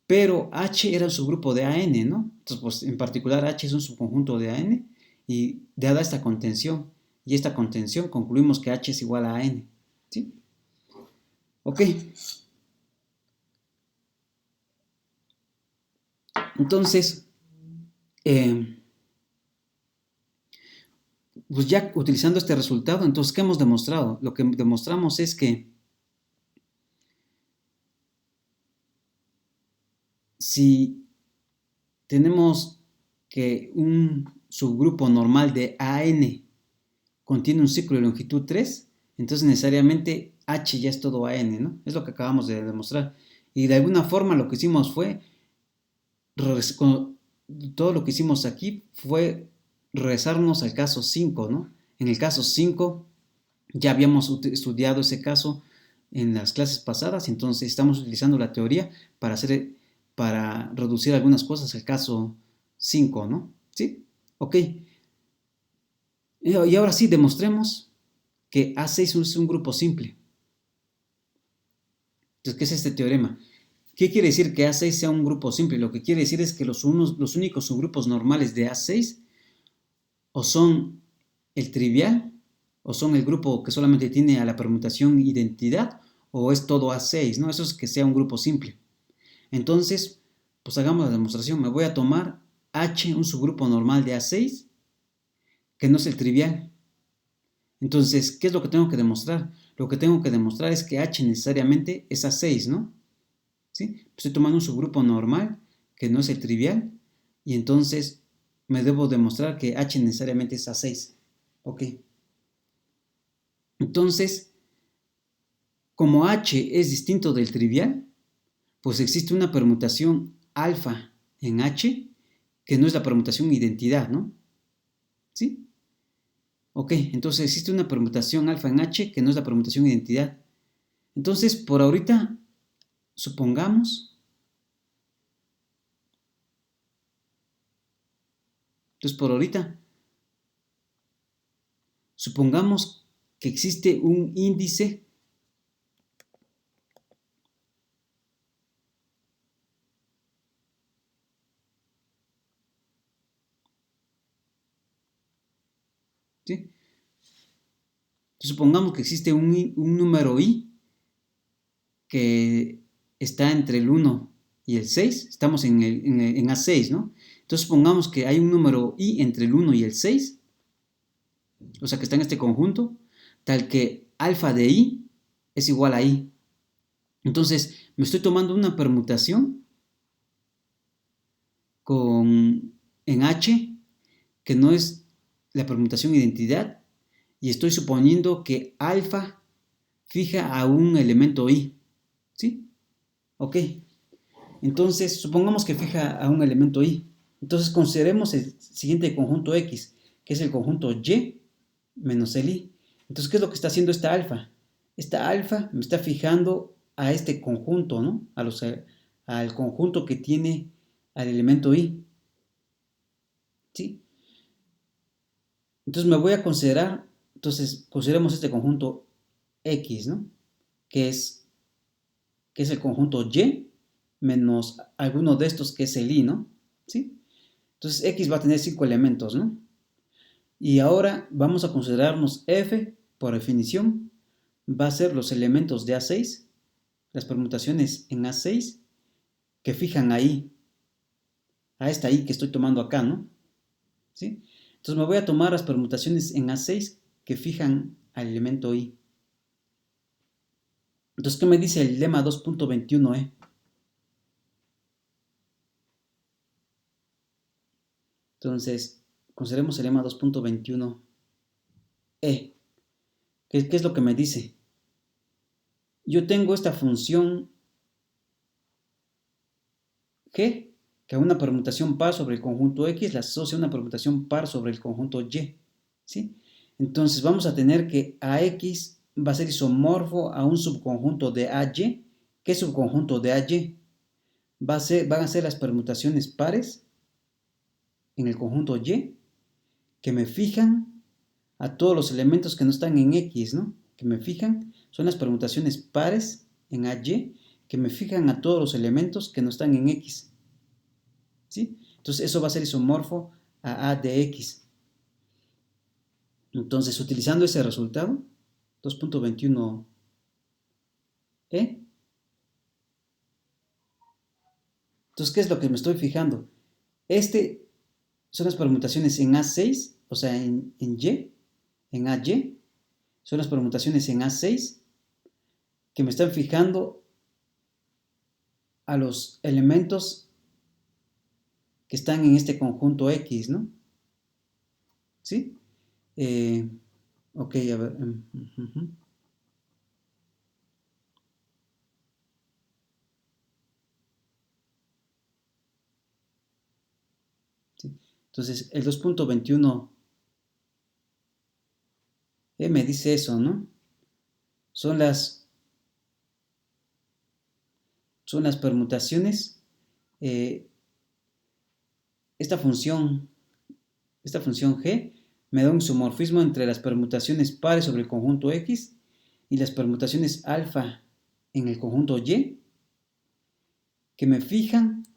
Pero H era un subgrupo de AN, ¿no? Entonces, pues en particular H es un subconjunto de AN y dada esta contención y esta contención concluimos que H es igual a AN, ¿sí? Ok, entonces, eh, pues ya utilizando este resultado, entonces, ¿qué hemos demostrado? Lo que demostramos es que si tenemos que un subgrupo normal de AN contiene un ciclo de longitud 3, entonces necesariamente H ya es todo AN, ¿no? Es lo que acabamos de demostrar. Y de alguna forma lo que hicimos fue, todo lo que hicimos aquí fue regresarnos al caso 5, ¿no? En el caso 5 ya habíamos estudiado ese caso en las clases pasadas, entonces estamos utilizando la teoría para reducir algunas cosas al caso 5, ¿no? ¿Sí? Ok. Y ahora sí, demostremos que A6 es un grupo simple. Entonces, ¿qué es este teorema? ¿Qué quiere decir que A6 sea un grupo simple? Lo que quiere decir es que los únicos subgrupos normales de A6 o son el trivial, o son el grupo que solamente tiene a la permutación identidad, o es todo A6, ¿no? Eso es que sea un grupo simple. Entonces, pues hagamos la demostración. Me voy a tomar H, un subgrupo normal de A6, que no es el trivial. Entonces, ¿qué es lo que tengo que demostrar? Lo que tengo que demostrar es que H necesariamente es A6, ¿no? ¿Sí? Estoy tomando un subgrupo normal, que no es el trivial, y entonces me debo demostrar que H necesariamente es A6. Ok. Entonces, como H es distinto del trivial, pues existe una permutación alfa en H que no es la permutación identidad, ¿no? ¿Sí? Ok, entonces existe una permutación alfa en H que no es la permutación identidad. Entonces, por ahorita, supongamos, supongamos que existe un índice ¿sí? Supongamos que existe un número i que está entre el 1 y el 6, estamos en A6, ¿no? Entonces supongamos que hay un número i entre el 1 y el 6, o sea que está en este conjunto, tal que alfa de i es igual a i. Entonces me estoy tomando una permutación en H que no es la permutación identidad y estoy suponiendo que alfa fija a un elemento i, ¿sí? Ok, entonces supongamos que fija a un elemento i. Entonces consideremos el siguiente conjunto X, que es el conjunto Y menos el i. Entonces, ¿qué es lo que está haciendo esta alfa? Esta alfa me está fijando a este conjunto, ¿no? Al conjunto que tiene al elemento i, ¿sí? Entonces me voy a considerar, entonces consideremos este conjunto X, ¿no? Que es, que es el conjunto Y menos alguno de estos que es el I, ¿no? ¿Sí? Entonces X va a tener 5 elementos, ¿no? Y ahora vamos a considerarnos F, por definición, va a ser los elementos de A6, las permutaciones en A6 que fijan ahí, a esta I que estoy tomando acá, ¿no? ¿Sí? Entonces me voy a tomar las permutaciones en A6 que fijan al elemento I. Entonces, ¿qué me dice el lema 2.21e? Entonces, consideremos el lema 2.21e. ¿Qué es lo que me dice? Yo tengo esta función G, que a una permutación par sobre el conjunto X la asocia a una permutación par sobre el conjunto Y. ¿Sí? Entonces, vamos a tener que AX va a ser isomorfo a un subconjunto de AY. ¿Qué subconjunto de AY? Van a ser las permutaciones pares en el conjunto Y que me fijan a todos los elementos que no están en X, ¿no? Que me fijan, son las permutaciones pares en AY que me fijan a todos los elementos que no están en X, ¿sí? Entonces eso va a ser isomorfo a A de X. Entonces, utilizando ese resultado, 2.21e, entonces, ¿qué es lo que me estoy fijando? Este son las permutaciones en A6, o sea, en Y, en AY, son las permutaciones en A6 que me están fijando a los elementos que están en este conjunto X, ¿no? ¿Sí? Eh, ok, a ver. Sí. Entonces, el 2.21 me dice eso, ¿no? Son las, son las permutaciones. eh, esta función, esta función G me da un isomorfismo entre las permutaciones pares sobre el conjunto X y las permutaciones alfa en el conjunto Y que me fijan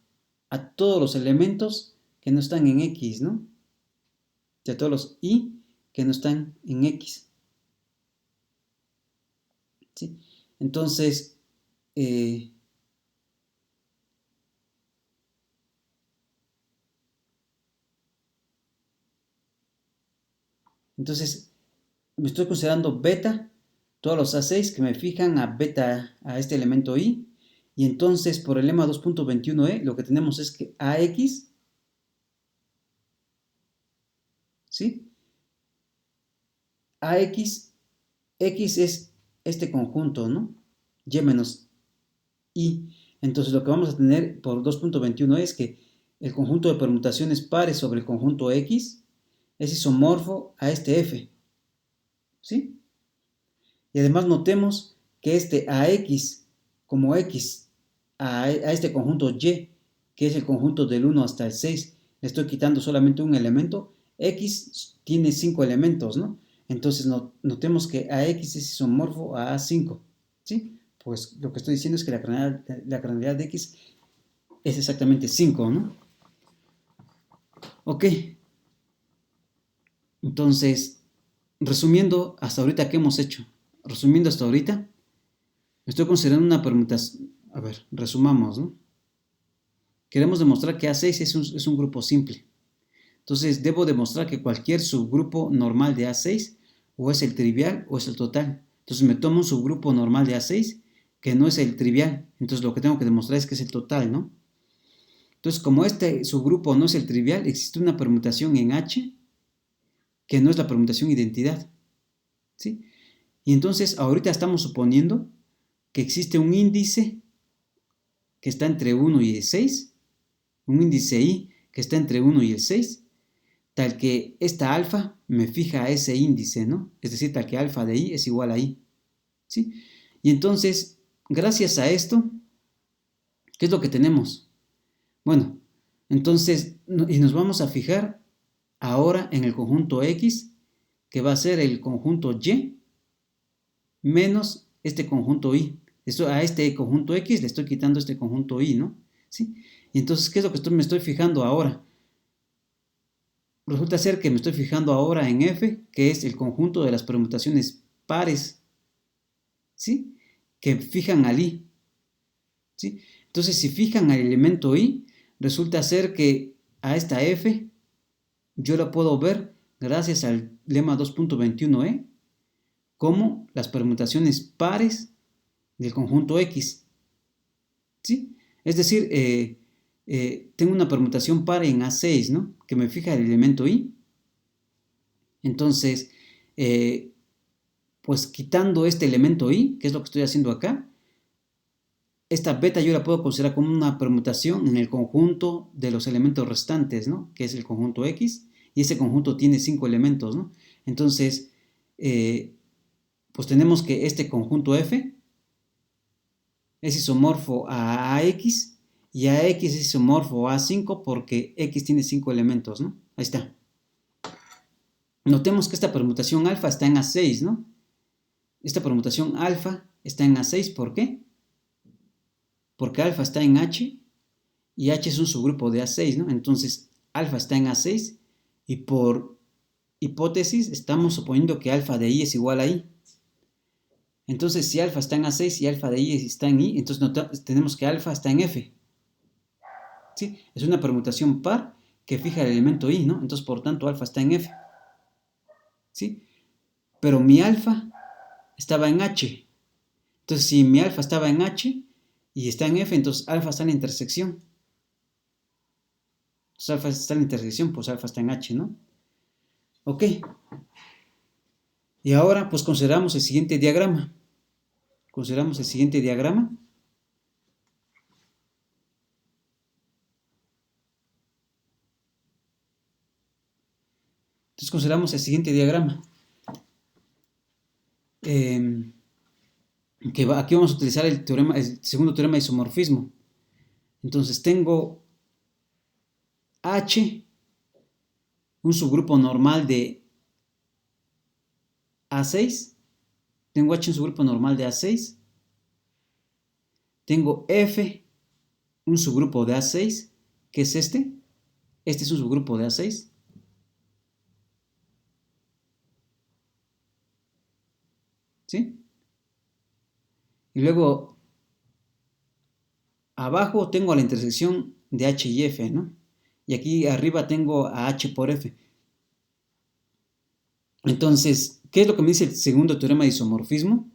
a todos los elementos que no están en X, ¿no? De todos los I que no están en X, ¿sí? Entonces, eh, entonces me estoy considerando beta, todos los A6 que me fijan a beta, a este elemento I, y entonces por el lema 2.21e lo que tenemos es que AX, ¿sí? AX, X es este conjunto, ¿no? y menos i. Entonces lo que vamos a tener por 2.21 es que el conjunto de permutaciones pares sobre el conjunto X es isomorfo a este F. ¿Sí? Y además notemos que este AX como X a este conjunto Y, que es el conjunto del 1 hasta el 6, le estoy quitando solamente un elemento. X tiene 5 elementos, ¿no? Entonces notemos que AX es isomorfo a A5. ¿Sí? Pues lo que estoy diciendo es que la cardinalidad de X es exactamente 5, ¿no? Ok. Entonces, resumiendo hasta ahorita, ¿qué hemos hecho? Resumiendo hasta ahorita, estoy considerando una permutación. A ver, resumamos, ¿no? Queremos demostrar que A6 es un grupo simple. Entonces, debo demostrar que cualquier subgrupo normal de A6 o es el trivial o es el total. Entonces, me tomo un subgrupo normal de A6 que no es el trivial. Entonces, lo que tengo que demostrar es que es el total, ¿no? Entonces, como este subgrupo no es el trivial, existe una permutación en H que no es la permutación identidad. ¿Sí? Y entonces, ahorita estamos suponiendo que existe un índice que está entre 1 y el 6, un índice I que está entre 1 y el 6, tal que esta alfa me fija a ese índice, ¿no? Es decir, tal que alfa de I es igual a I, ¿sí? Y entonces, gracias a esto, ¿qué es lo que tenemos? Bueno, entonces, y nos vamos a fijar ahora en el conjunto X, que va a ser el conjunto Y menos este conjunto I. A este conjunto X le estoy quitando este conjunto I, ¿no? ¿Sí? Y entonces, ¿qué es lo que me estoy fijando ahora? Resulta ser que me estoy fijando ahora en F, que es el conjunto de las permutaciones pares, ¿sí? Que fijan al I, ¿sí? Entonces, si fijan al elemento I, resulta ser que a esta F yo la puedo ver gracias al lema 2.21e como las permutaciones pares del conjunto X, ¿sí? Es decir, tengo una permutación par en A6, ¿no? Que me fija el elemento I. Entonces, pues quitando este elemento I, que es lo que estoy haciendo acá, esta beta yo la puedo considerar como una permutación en el conjunto de los elementos restantes, ¿no? Que es el conjunto X, y ese conjunto tiene 5 elementos, ¿no? Entonces, pues tenemos que este conjunto F es isomorfo a AX y AX es isomorfo a A5 porque X tiene 5 elementos, ¿no? Ahí está. Notemos que esta permutación alfa está en A6, ¿no? Esta permutación alfa está en A6, ¿por qué? Porque alfa está en H y H es un subgrupo de A6, ¿no? Entonces, alfa está en A6 y por hipótesis estamos suponiendo que alfa de I es igual a I. Entonces, si alfa está en A6 y alfa de I está en I, entonces tenemos que alfa está en F. ¿Sí? Es una permutación par que fija el elemento I, ¿no? Entonces, por tanto, alfa está en F. ¿Sí? Pero mi alfa estaba en H. Entonces, si mi alfa estaba en H y está en F, entonces alfa está en la intersección. Entonces, alfa está en la intersección, pues alfa está en H, ¿no? Ok. Y ahora, pues consideramos el siguiente diagrama. Consideramos el siguiente diagrama. Entonces, consideramos el siguiente diagrama. Aquí vamos a utilizar el segundo teorema de isomorfismo. Entonces, tengo H, un subgrupo normal de A6. Tengo H, un subgrupo normal de A6. Tengo F, un subgrupo de A6, que es este. Este es un subgrupo de A6. ¿Sí? Y luego, abajo tengo la intersección de H y F, ¿no? Y aquí arriba tengo a H por F. Entonces, ¿qué es lo que me dice el segundo teorema de isomorfismo?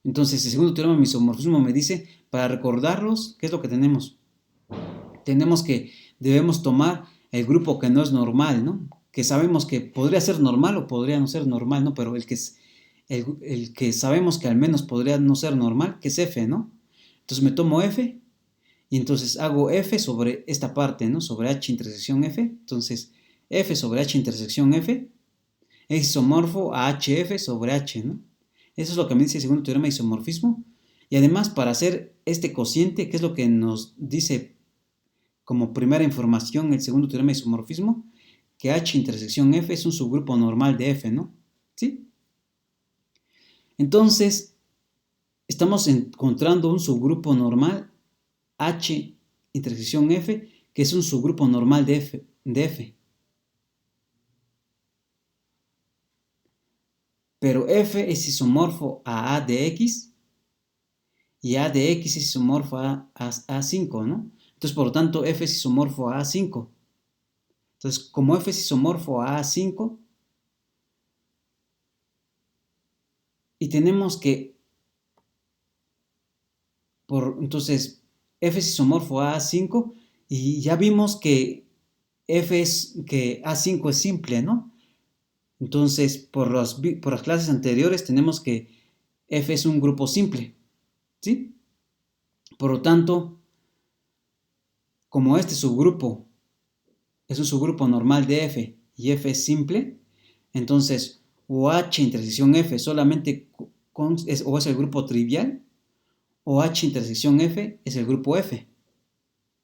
Entonces, el segundo teorema de isomorfismo me dice, para recordarlos, ¿qué es lo que tenemos? Tenemos que debemos tomar el grupo que no es normal, ¿no? Que sabemos que podría ser normal o podría no ser normal, ¿no? Pero el que sabemos que al menos podría no ser normal, que es f, ¿no? Entonces me tomo f y entonces hago f sobre esta parte, ¿no? Sobre h intersección f. Entonces f sobre h intersección f es isomorfo a hf sobre h, ¿no? Eso es lo que me dice el segundo teorema de isomorfismo. Y además, para hacer este cociente, que es lo que nos dice como primera información el segundo teorema de isomorfismo, que h intersección f es un subgrupo normal de f, ¿no? ¿Sí? Entonces, estamos encontrando un subgrupo normal h intersección f, que es un subgrupo normal de f. Pero f es isomorfo a A de x y A de x es isomorfo a A5, ¿no? Entonces, por lo tanto, f es isomorfo a A5. Entonces, como f es isomorfo a A5, y tenemos que, entonces, f es isomorfo a A5, y ya vimos que que A5 es simple, ¿no? Entonces, por las clases anteriores tenemos que f es un grupo simple, ¿sí? Por lo tanto, como este subgrupo es un subgrupo normal de f y f es simple, entonces o h intersección f solamente o es el grupo trivial, o h intersección f es el grupo f,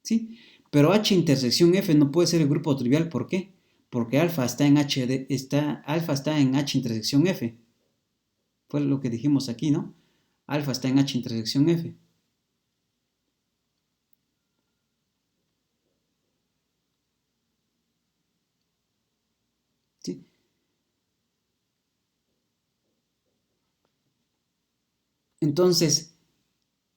¿sí? Pero h intersección f no puede ser el grupo trivial, ¿por qué? Porque alfa está en alfa está en h intersección f. Fue lo que dijimos aquí, ¿no? Alfa está en h intersección f. ¿Sí? Entonces,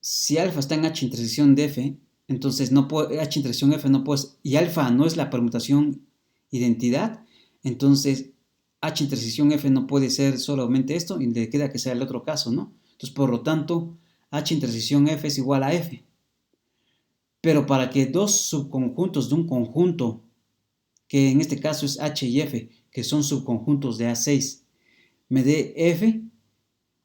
si alfa está en h intersección de f, entonces no puede, h intersección f no puede, y alfa no es la permutación identidad, entonces h intersección f no puede ser solamente esto y le queda que sea el otro caso, ¿no? Entonces, por lo tanto, h intersección f es igual a f. Pero para que dos subconjuntos de un conjunto, que en este caso es h y f, que son subconjuntos de A6, me dé f,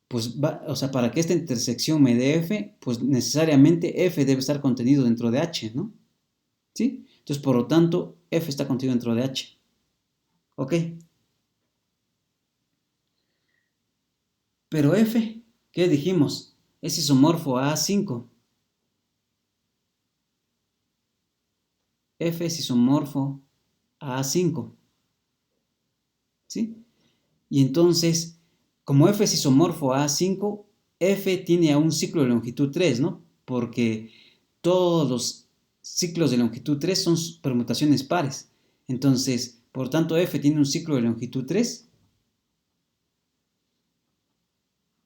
pues o sea, para que esta intersección me dé f, pues necesariamente f debe estar contenido dentro de h, ¿no? ¿Sí? Entonces, por lo tanto, f está contenido dentro de h. ¿Ok? Pero f, ¿qué dijimos? Es isomorfo a A5. F es isomorfo a A5. ¿Sí? Y entonces, como f es isomorfo a A5, f tiene a un ciclo de longitud 3, ¿no? Porque todos los ciclos de longitud 3 son permutaciones pares. Entonces, por tanto, f tiene un ciclo de longitud 3,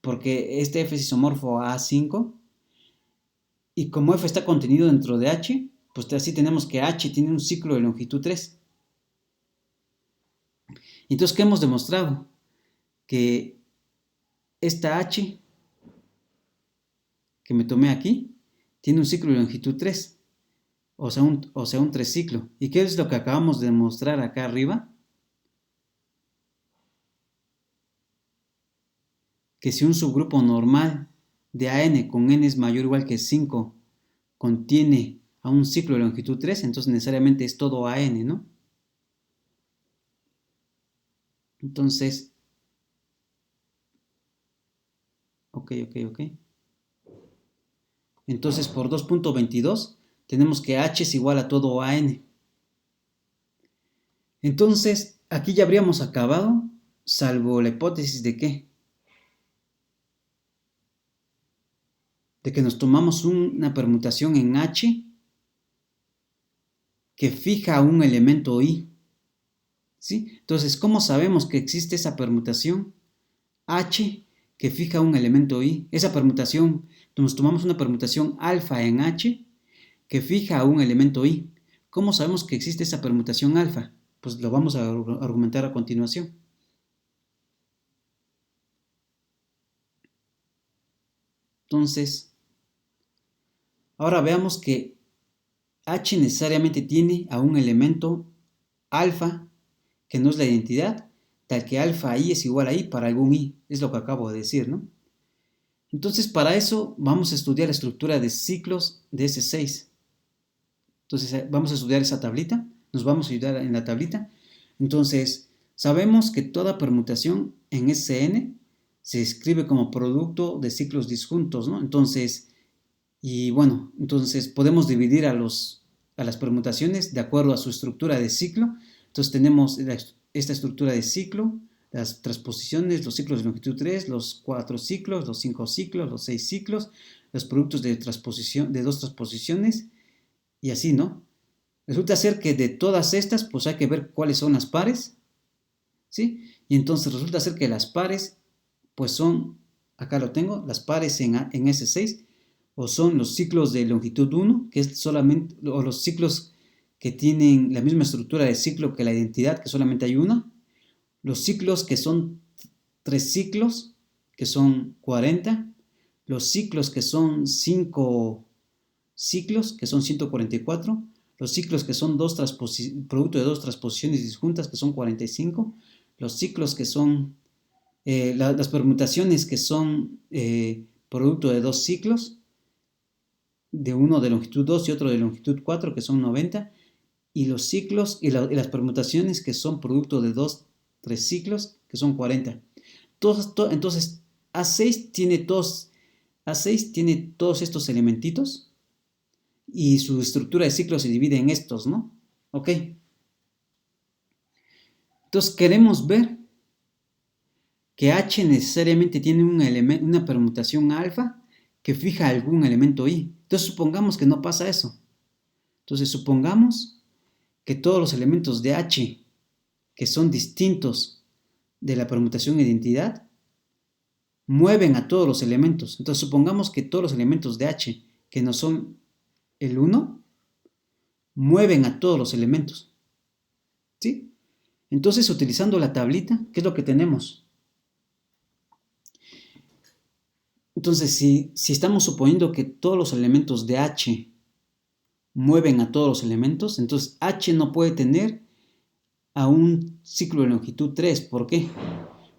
porque este f es isomorfo a A5, y como f está contenido dentro de h, pues así tenemos que h tiene un ciclo de longitud 3. Entonces, ¿qué hemos demostrado? Que esta h que me tomé aquí tiene un ciclo de longitud 3, o sea, un treciclo. ¿Y qué es lo que acabamos de demostrar acá arriba? Que si un subgrupo normal de AN con n es mayor o igual que 5 contiene a un ciclo de longitud 3, entonces necesariamente es todo AN, ¿no? Entonces, ok. Entonces, por 2.22 tenemos que H es igual a todo AN. Entonces, aquí ya habríamos acabado, salvo la hipótesis de ¿qué? De que nos tomamos una permutación en H que fija un elemento I. ¿Sí? Entonces, ¿cómo sabemos que existe esa permutación? H que fija un elemento I. Esa permutación, nos tomamos una permutación alfa en H que fija un elemento I. ¿Cómo sabemos que existe esa permutación alfa? Pues lo vamos a argumentar a continuación. Entonces, ahora veamos que H necesariamente tiene a un elemento alfa, que no es la identidad, tal que alfa i es igual a i para algún i. Es lo que acabo de decir, ¿no? Entonces, para eso vamos a estudiar la estructura de ciclos de S6. Entonces, vamos a estudiar esa tablita. Nos vamos a ayudar en la tablita. Entonces, sabemos que toda permutación en Sn se escribe como producto de ciclos disjuntos, ¿no? Entonces, y bueno, entonces podemos dividir a las permutaciones de acuerdo a su estructura de ciclo. Entonces tenemos esta estructura de ciclo, las transposiciones, los ciclos de longitud 3, los 4 ciclos, los 5 ciclos, los 6 ciclos, los productos de transposición, de dos transposiciones, y así, ¿no? Resulta ser que de todas estas, pues hay que ver cuáles son las pares, ¿sí? Y entonces resulta ser que las pares, pues son, acá lo tengo, las pares en S6, o son los ciclos de longitud 1, que es solamente, o los ciclos que tienen la misma estructura de ciclo que la identidad, que solamente hay una, los ciclos que son 3 ciclos, que son 40, los ciclos que son 5 ciclos, que son 144, los ciclos que son producto de dos transposiciones disjuntas, que son 45, los ciclos que son, las permutaciones que son producto de dos ciclos, de uno de longitud 2 y otro de longitud 4, que son 90, y los ciclos y las permutaciones que son producto de tres ciclos, que son 40. Entonces, A6 tiene todos estos elementitos y su estructura de ciclo se divide en estos, ¿no? Ok. Entonces, queremos ver que H necesariamente tiene una permutación alfa que fija algún elemento I. Entonces, supongamos que no pasa eso. Entonces, supongamos que todos los elementos de H que son distintos de la permutación identidad mueven a todos los elementos. Entonces, supongamos que todos los elementos de H que no son el 1 mueven a todos los elementos. ¿Sí? Entonces, utilizando la tablita, ¿qué es lo que tenemos? Entonces, si estamos suponiendo que todos los elementos de H mueven a todos los elementos, entonces H no puede tener a un ciclo de longitud 3. ¿Por qué?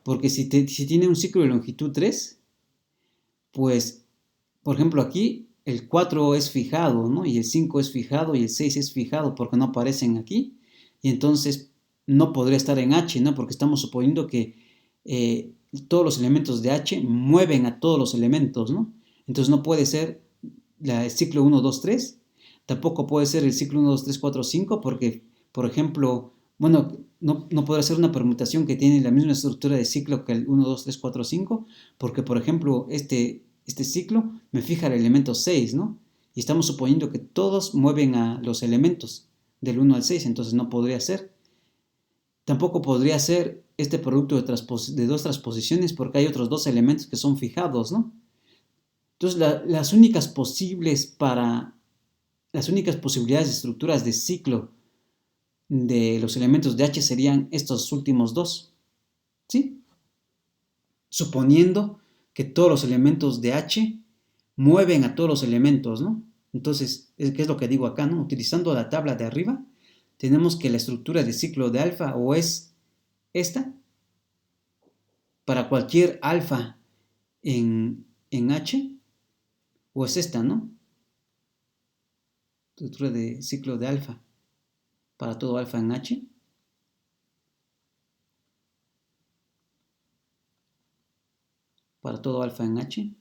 Porque si tiene un ciclo de longitud 3, pues, por ejemplo, aquí el 4 es fijado, ¿no? Y el 5 es fijado y el 6 es fijado porque no aparecen aquí. Y entonces no podría estar en H, ¿no? Porque estamos suponiendo que todos los elementos de H mueven a todos los elementos, ¿no? Entonces no puede ser el ciclo 1, 2, 3. Tampoco puede ser el ciclo 1, 2, 3, 4, 5 porque, por ejemplo, bueno, no podrá ser una permutación que tiene la misma estructura de ciclo que el 1, 2, 3, 4, 5, porque, por ejemplo, este ciclo me fija el elemento 6, ¿no? Y estamos suponiendo que todos mueven a los elementos del 1 al 6, entonces no podría ser. Tampoco podría ser este producto de dos transposiciones porque hay otros dos elementos que son fijados, ¿no? Entonces, las únicas posibilidades de estructuras de ciclo de los elementos de H serían estos últimos dos, ¿sí? Suponiendo que todos los elementos de H mueven a todos los elementos, ¿no? Entonces, ¿qué es lo que digo acá, no? Utilizando la tabla de arriba, tenemos que la estructura de ciclo de alfa o es esta, para cualquier alfa en H, o es esta, ¿no? Estructura de ciclo de alfa para todo alfa en H. Para todo alfa en H.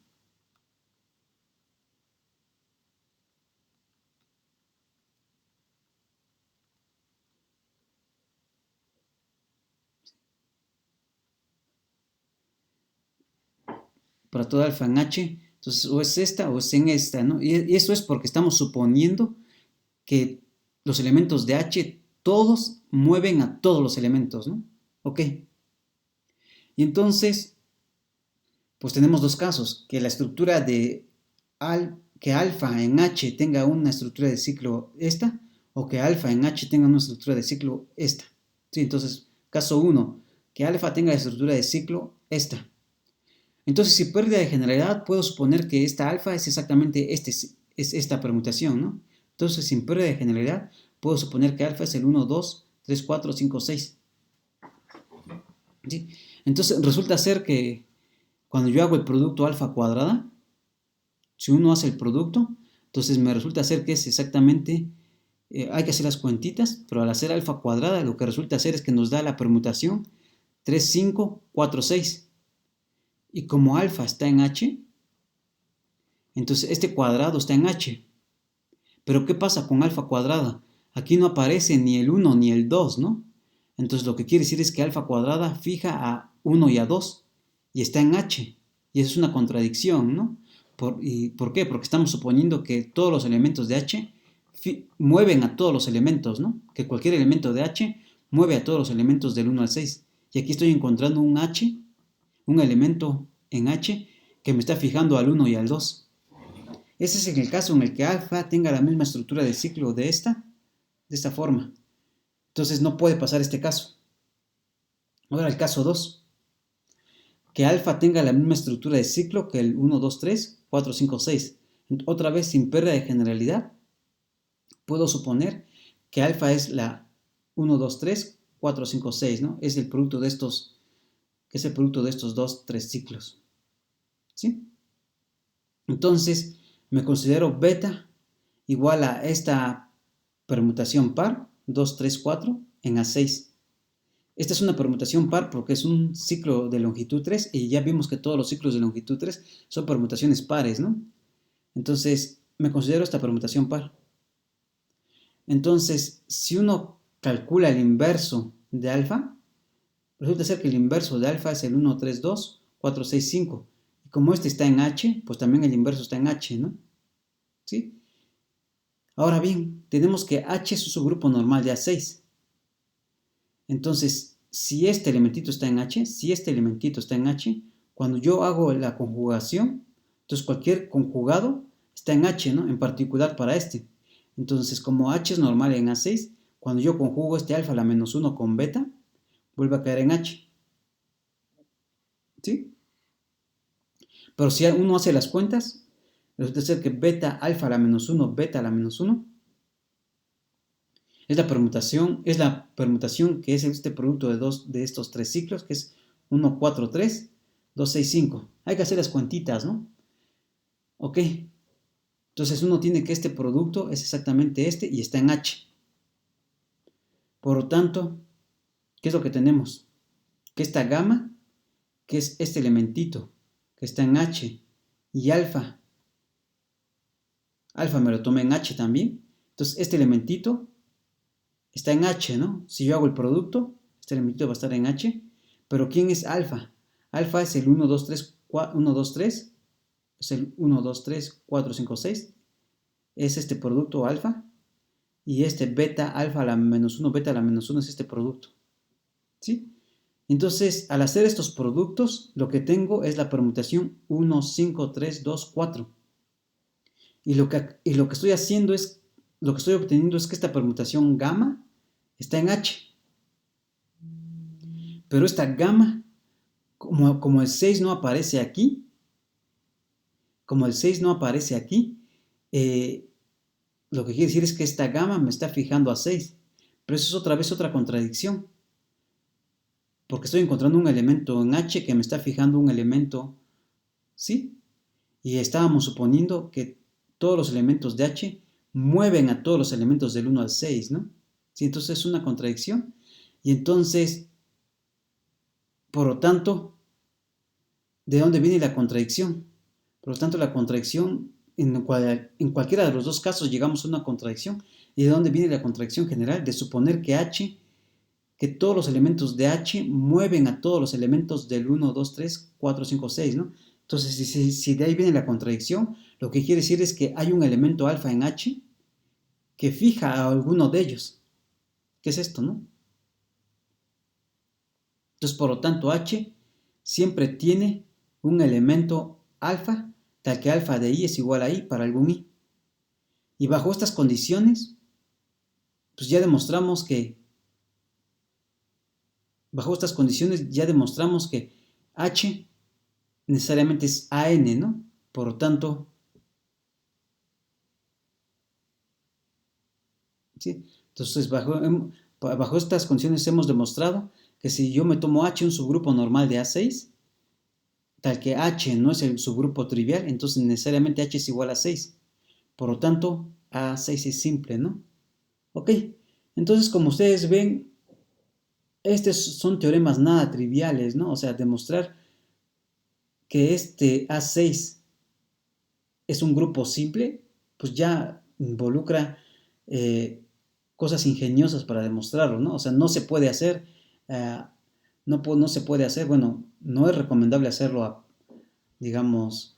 Para todo alfa en H. Entonces, o es esta o es en esta, ¿no? Y eso es porque estamos suponiendo que los elementos de H todos mueven a todos los elementos, ¿no? Ok. Y entonces, pues tenemos dos casos, que la estructura que alfa en H tenga una estructura de ciclo esta, o que alfa en H tenga una estructura de ciclo esta. ¿Sí? Entonces, caso 1, que alfa tenga la estructura de ciclo esta. Entonces, si pérdida de generalidad, puedo suponer que esta alfa es exactamente esta permutación, ¿no? Entonces, sin pérdida de generalidad, puedo suponer que alfa es el 1, 2, 3, 4, 5, 6. ¿sí? Entonces resulta ser que cuando yo hago el producto alfa cuadrada, si uno hace el producto, entonces me resulta ser que es exactamente, hay que hacer las cuentitas, pero al hacer alfa cuadrada lo que resulta ser es que nos da la permutación 3, 5, 4, 6. Y como alfa está en H, entonces este cuadrado está en H. Pero ¿qué pasa con alfa cuadrada? Aquí no aparece ni el 1 ni el 2, ¿no? Entonces lo que quiere decir es que alfa cuadrada fija a 1 y a 2 y está en H. Y eso es una contradicción, ¿no? ¿Por qué? Porque estamos suponiendo que todos los elementos de H mueven a todos los elementos, ¿no? Que cualquier elemento de H mueve a todos los elementos del 1 al 6. Y aquí estoy encontrando un H, un elemento en H que me está fijando al 1 y al 2. Ese es el caso en el que alfa tenga la misma estructura de ciclo de esta forma. Entonces no puede pasar este caso. Ahora el caso 2. Que alfa tenga la misma estructura de ciclo que el 1, 2, 3, 4, 5, 6. Otra vez sin pérdida de generalidad, puedo suponer que alfa es la 1, 2, 3, 4, 5, 6, ¿no? Es el producto de estos, que es el producto de estos 2, 3 ciclos. ¿Sí? Entonces, me considero beta igual a esta permutación par, 2, 3, 4, en A6. Esta es una permutación par porque es un ciclo de longitud 3 y ya vimos que todos los ciclos de longitud 3 son permutaciones pares, ¿no? Entonces, me considero esta permutación par. Entonces, si uno calcula el inverso de alfa, resulta ser que el inverso de alfa es el 1, 3, 2, 4, 6, 5. Y como este está en H, pues también el inverso está en H, ¿no? ¿Sí? Ahora bien, tenemos que H es su grupo normal de A6. Entonces, si este elementito está en H, cuando yo hago la conjugación, entonces cualquier conjugado está en H, ¿no? En particular para este. Entonces, como H es normal en A6, cuando yo conjugo este alfa a la menos 1 con beta, vuelve a caer en H. ¿Sí? Pero si uno hace las cuentas, resulta ser que beta alfa a la menos 1, beta a la menos 1, es la permutación que es este producto de estos tres ciclos, que es 1, 4, 3, 2, 6, 5. Hay que hacer las cuentitas, ¿no? Ok. Entonces uno tiene que este producto es exactamente este y está en H. Por lo tanto, ¿qué es lo que tenemos? Que esta gamma, que es este elementito, que está en H, y alfa me lo tomé en H también. Entonces este elementito está en H, ¿no? Si yo hago el producto, este elementito va a estar en H. Pero ¿quién es alfa? Alfa es el 1, 2, 3, 1, 2, 3. Es el 1, 2, 3, 4, 5, 6. Es este producto alfa. Y este beta alfa a la menos 1, beta a la menos 1 es este producto. ¿Sí? Entonces, al hacer estos productos, lo que tengo es la permutación 1, 5, 3, 2, 4. Y lo que estoy haciendo es, lo que estoy obteniendo es que esta permutación gamma está en H. Pero esta gamma, como el 6 no aparece aquí, lo que quiere decir es que esta gamma me está fijando a 6. Pero eso es otra vez otra contradicción. Porque estoy encontrando un elemento en H que me está fijando un elemento, ¿sí? Y estábamos suponiendo que todos los elementos de H mueven a todos los elementos del 1 al 6, ¿no? ¿Sí? Entonces es una contradicción. Y entonces, por lo tanto, ¿de dónde viene la contradicción? Por lo tanto, la contradicción, en cualquiera de los dos casos llegamos a una contradicción. ¿Y de dónde viene la contradicción general? De suponer que todos los elementos de H mueven a todos los elementos del 1, 2, 3, 4, 5, 6, ¿no? Entonces, si de ahí viene la contradicción, lo que quiere decir es que hay un elemento alfa en H que fija a alguno de ellos. ¿Qué es esto, no? Entonces, por lo tanto, H siempre tiene un elemento alfa, tal que alfa de I es igual a I para algún I. Y bajo estas condiciones, pues ya demostramos que H necesariamente es AN, ¿no? Por lo tanto, ¿sí? Entonces, bajo estas condiciones hemos demostrado que si yo me tomo H, un subgrupo normal de A6, tal que H no es el subgrupo trivial, entonces necesariamente H es igual a 6. Por lo tanto, A6 es simple, ¿no? Ok, entonces como ustedes ven, estos son teoremas nada triviales, ¿no? O sea, demostrar que este A6 es un grupo simple, pues ya involucra cosas ingeniosas para demostrarlo, ¿no? O sea, no se puede hacer, eh, no se puede hacer, bueno, no es recomendable hacerlo digamos,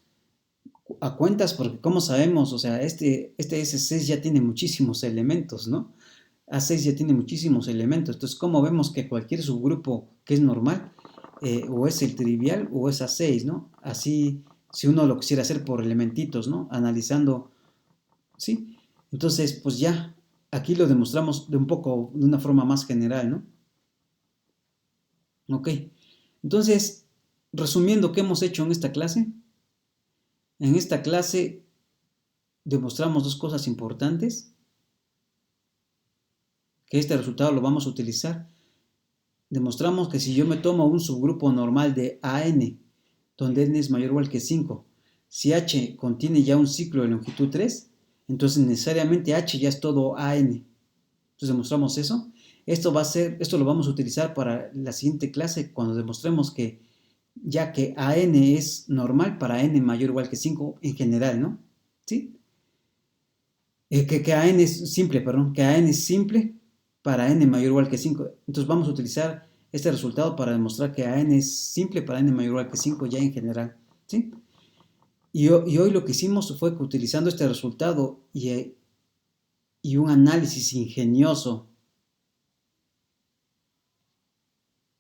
a cuentas, porque como sabemos, o sea, este S6 ya tiene muchísimos elementos, ¿no? A6 ya tiene muchísimos elementos, entonces, ¿cómo vemos que cualquier subgrupo que es normal, o es el trivial o es A6, ¿no? Así, si uno lo quisiera hacer por elementitos, ¿no? Analizando, ¿sí? Entonces, pues ya, aquí lo demostramos de una forma más general, ¿no? Ok, entonces, resumiendo, ¿qué hemos hecho en esta clase? En esta clase demostramos dos cosas importantes, que este resultado lo vamos a utilizar. Demostramos que si yo me tomo un subgrupo normal de AN, donde n es mayor o igual que 5, si H contiene ya un ciclo de longitud 3, entonces necesariamente H ya es todo AN. Entonces demostramos eso. Esto lo vamos a utilizar para la siguiente clase cuando demostremos que ya que AN es normal para n mayor o igual que 5 en general, ¿no? ¿Sí? Que AN es simple, perdón, que AN es simple para n mayor o igual que 5. Entonces vamos a utilizar este resultado para demostrar que AN es simple para n mayor o igual que 5 ya en general, ¿sí? Y hoy lo que hicimos fue que utilizando este resultado y un análisis ingenioso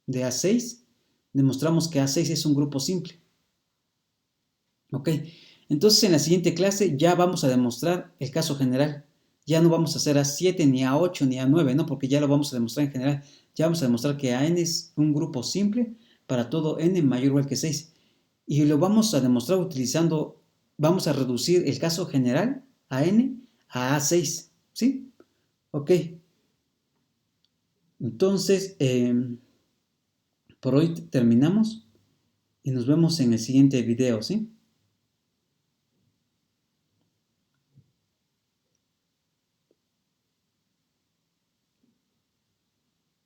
de A6, demostramos que A6 es un grupo simple. ¿Ok? Entonces en la siguiente clase ya vamos a demostrar el caso general. Ya no vamos a hacer A7 ni A8 ni A9, ¿no? Porque ya lo vamos a demostrar en general. Ya vamos a demostrar que AN es un grupo simple para todo n mayor o igual que 6. Y lo vamos a demostrar utilizando, vamos a reducir el caso general a n a A6, ¿sí? Ok. Entonces, por hoy terminamos y nos vemos en el siguiente video, ¿sí?